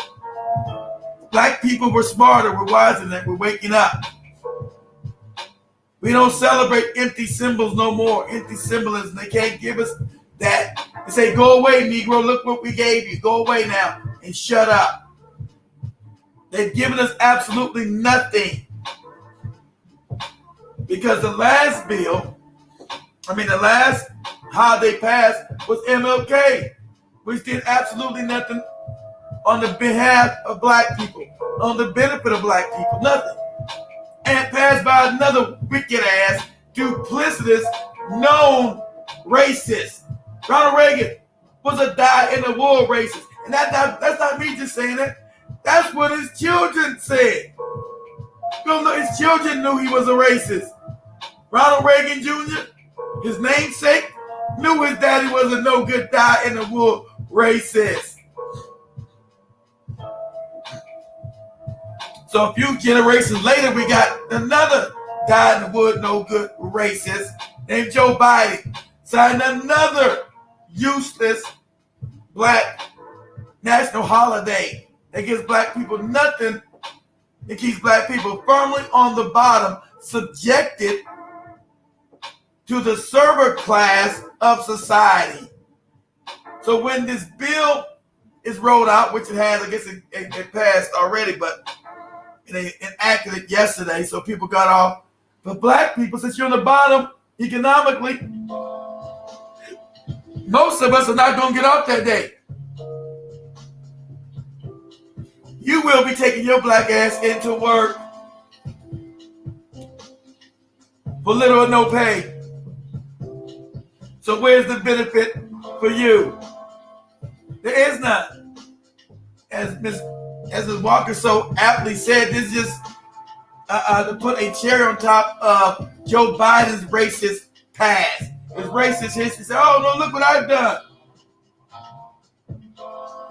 Black people were smarter, we're wiser than that, we're waking up. We don't celebrate empty symbols no more, empty symbolism. They can't give us that. They say, "Go away, Negro, look what we gave you. Go away now and shut up." They've given us absolutely nothing. Because the last holiday passed was MLK, which did absolutely nothing on the behalf of black people, on the benefit of black people, nothing. And passed by another wicked ass, duplicitous, known racist. Ronald Reagan was a die-in-the-wool racist. And that's not me just saying it. That's what his children said. His children knew he was a racist. Ronald Reagan Jr., his namesake, knew his daddy was a no-good die-in-the-wool racist. So a few generations later, we got another die-in-the-wood no-good racist named Joe Biden signed another useless black national holiday that gives black people nothing. It keeps black people firmly on the bottom, subjected to the server class of society. So when this bill is rolled out, which it has, I guess it passed already, but it enacted it yesterday, so people got off. But black people, since you're on the bottom economically, most of us are not going to get off that day. You will be taking your black ass into work for little or no pay. So where's the benefit for you? There is none. As Ms. Walker so aptly said, this is just to put a cherry on top of Joe Biden's racist past. His racist history. Say, oh no, look what I've done.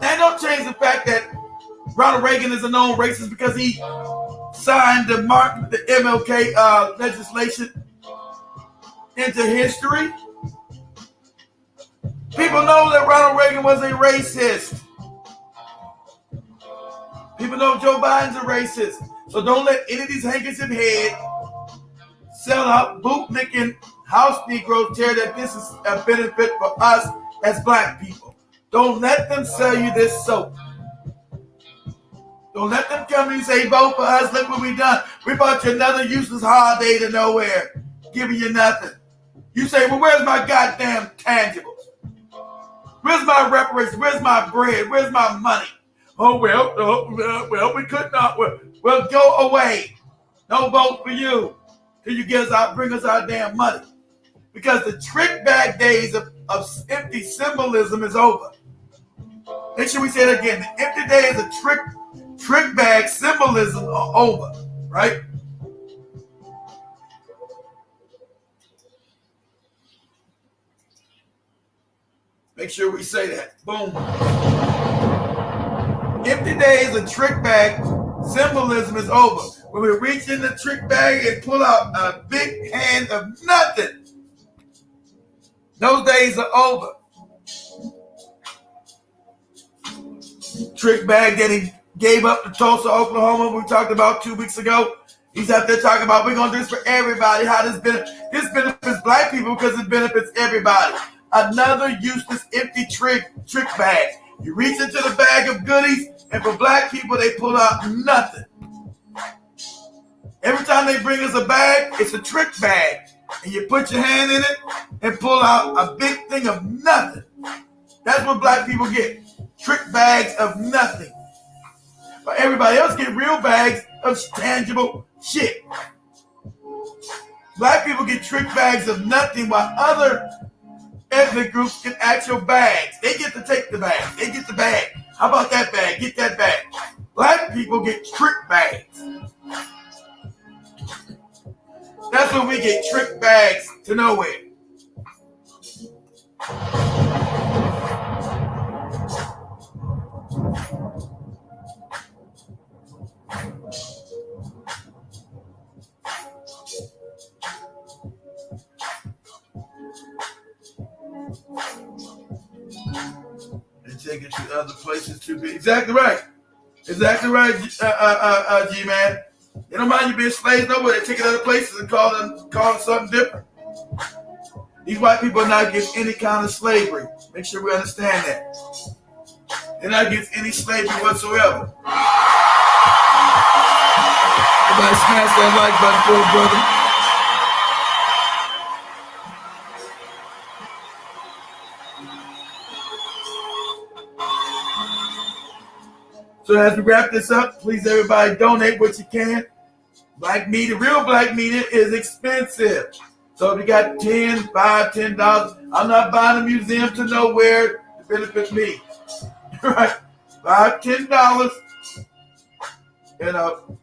That don't change the fact that Ronald Reagan is a known racist because he signed the MLK legislation into history. People know that Ronald Reagan was a racist. People know Joe Biden's a racist. So don't let any of these handkerchief head sell out Bootlick and house Negros tell that this is a benefit for us as black people. Don't let them sell you this soap. Don't let them come and say, vote for us, look what we done. We bought you another useless holiday to nowhere, giving you nothing. You say, well, where's my goddamn tangibles? Where's my reparations? Where's my bread? Where's my money? Oh, well, we could not. Well, go away. No vote for you till you bring us our damn money. Because the trick bag days of empty symbolism is over. Make sure we say it again. The empty days of trick bag symbolism are over, right? Make sure we say that. Boom. Empty days of trick bag symbolism is over. When we reach in the trick bag and pull out a big hand of nothing, those days are over. Trick bag that he gave up to Tulsa, Oklahoma, we talked about 2 weeks ago. He's out there talking about we're going to do this for everybody. How this benefits black people because it benefits everybody. Another useless empty trick bag. You reach into the bag of goodies, and for black people, they pull out nothing. Every time they bring us a bag, it's a trick bag. And you put your hand in it and pull out a big thing of nothing. That's what black people get. Trick bags of nothing. But everybody else get real bags of tangible shit. Black people get trick bags of nothing while other ethnic groups get actual bags. They get to take the bag. They get the bag. How about that bag? Get that bag. Black people get trick bags. That's when we get trick bags to nowhere. And take it to other places to be. Exactly right. Exactly right, G-Man. They don't mind you being slaves nowhere. They take it to other places and call it something different. These white people are not against any kind of slavery. Make sure we understand that. They're not against any slavery whatsoever. Everybody smash that like button for a brother. So as we wrap this up, please everybody donate what you can. Black media, real black media is expensive. So if you got $10, $5, $10, I'm not buying a museum to nowhere to benefit me. Right? $5, $10. And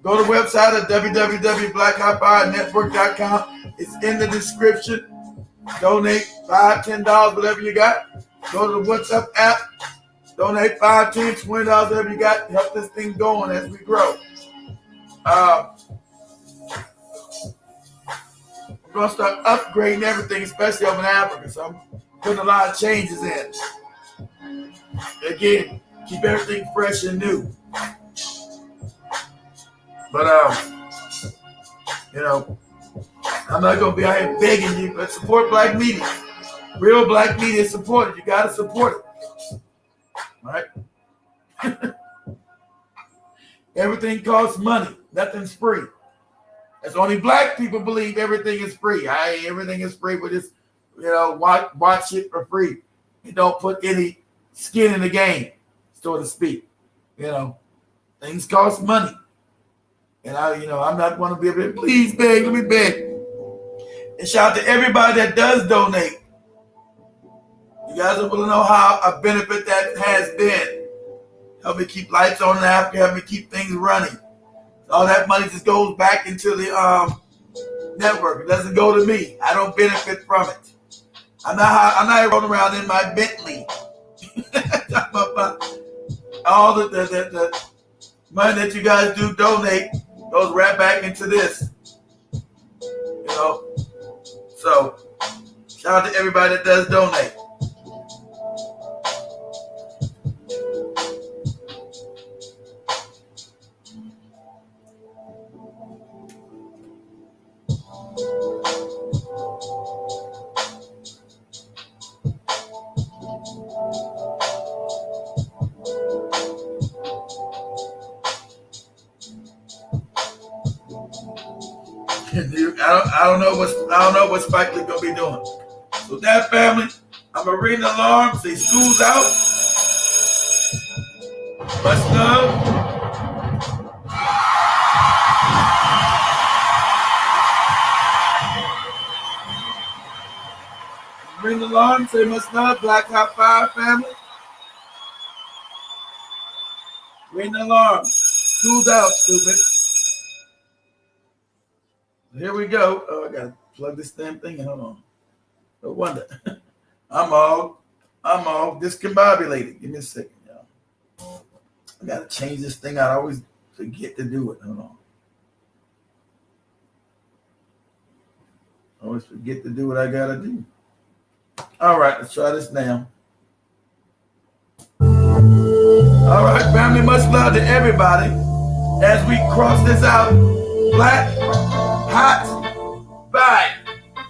go to the website at www.blackhighfirenetwork.com. It's in the description. Donate $5, $10, whatever you got. Go to the WhatsApp app. Donate $5, $10, $20, whatever you got to help this thing going as we grow. I'm going to start upgrading everything, especially over in Africa. So I'm putting a lot of changes in. Again, keep everything fresh and new. But, I'm not going to be out here begging you, but support black media. Real black media is supported. You got to support it. All right? Everything costs money. Nothing's free. That's only black people believe everything is free. Everything is free, but it's, watch it for free. You don't put any skin in the game, so to speak. Things cost money. And I'm not going to be able to, please beg, let me beg. And shout out to everybody that does donate. You guys will know how a benefit that has been. Help me keep lights on in Africa, help me keep things running. All that money just goes back into the network. It doesn't go to me. I don't benefit from it. I'm not rolling around in my Bentley. All the money that you guys do donate goes right back into this. So shout out to everybody that does donate. I don't know what Spike Lee gonna be doing. So that family, I'm gonna ring the alarm, say school's out. Much love. Ring the alarm, say much love, Black Hot Fire family. Ring the alarm. School's out, stupid. Here we go. Oh, I gotta plug this damn thing in. Hold on. No wonder. I'm all discombobulated. Give me a second, y'all. I gotta change this thing out. I always forget to do it. Hold on. I always forget to do what I gotta do. All right, let's try this now. All right, family, much love to everybody as we cross this out. Black Hot Fire.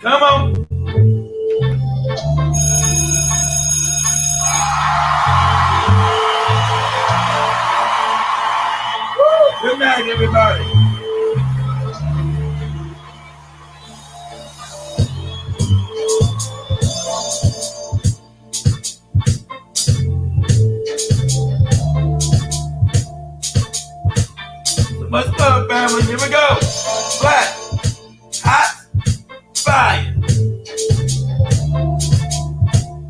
Come on. Woo! Good night, everybody. Much love, family. Here we go. Black Hot Fire.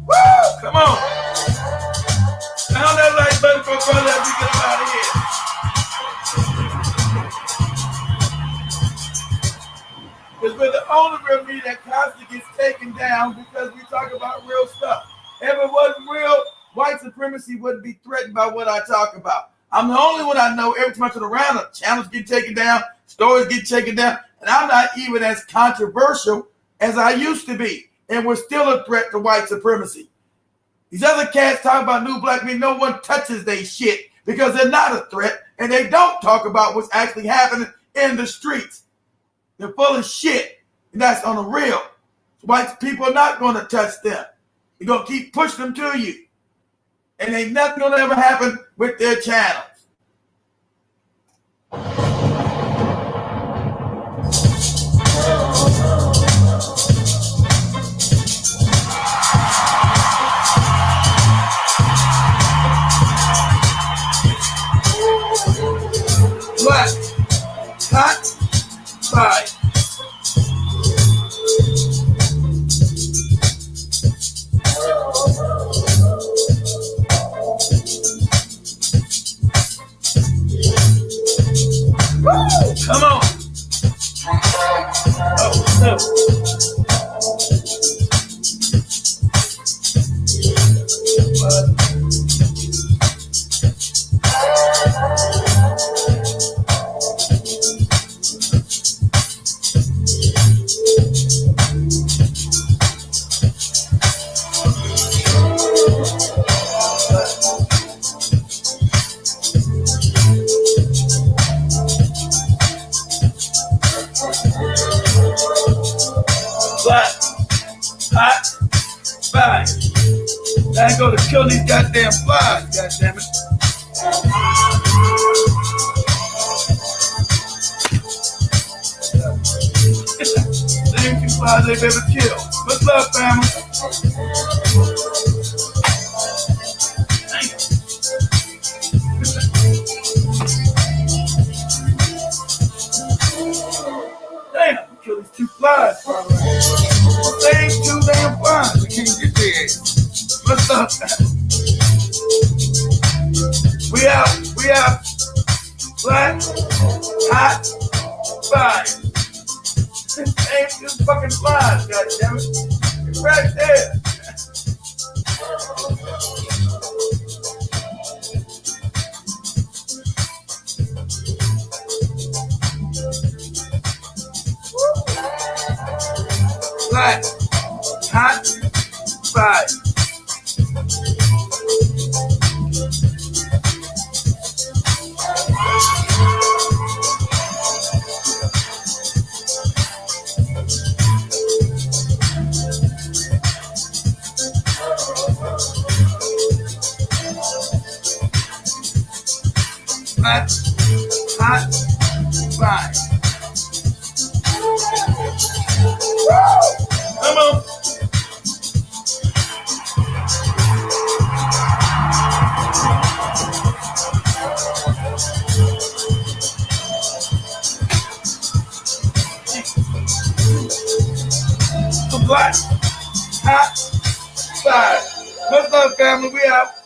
Woo! Come on. Pound that like button for brother as we get him out of here. Because we're the only real media that constantly gets taken down because we talk about real stuff. If it wasn't real, white supremacy wouldn't be threatened by what I talk about. I'm the only one I know every time I turn around, channels get taken down, stories get taken down, and I'm not even as controversial as I used to be. And we're still a threat to white supremacy. These other cats talk about new black men, no one touches they shit because they're not a threat, and they don't talk about what's actually happening in the streets. They're full of shit, and that's on the real. White people are not going to touch them. They're going to keep pushing them to you. And ain't nothing gonna ever happen with their channels. Black Hot Fire. Let's kill these goddamn flies, goddammit. Same two flies they've ever killed. What's up, family? Damn, we killed these two flies, probably. Same two damn flies. We can't get there. What's up, family? We out. Black, hot, fire. Ain't just fucking flies, goddammit. It's right there. Black, hot, fire. Black, hot, fire. Come on. Black, hot, fire. What's up, family? We out.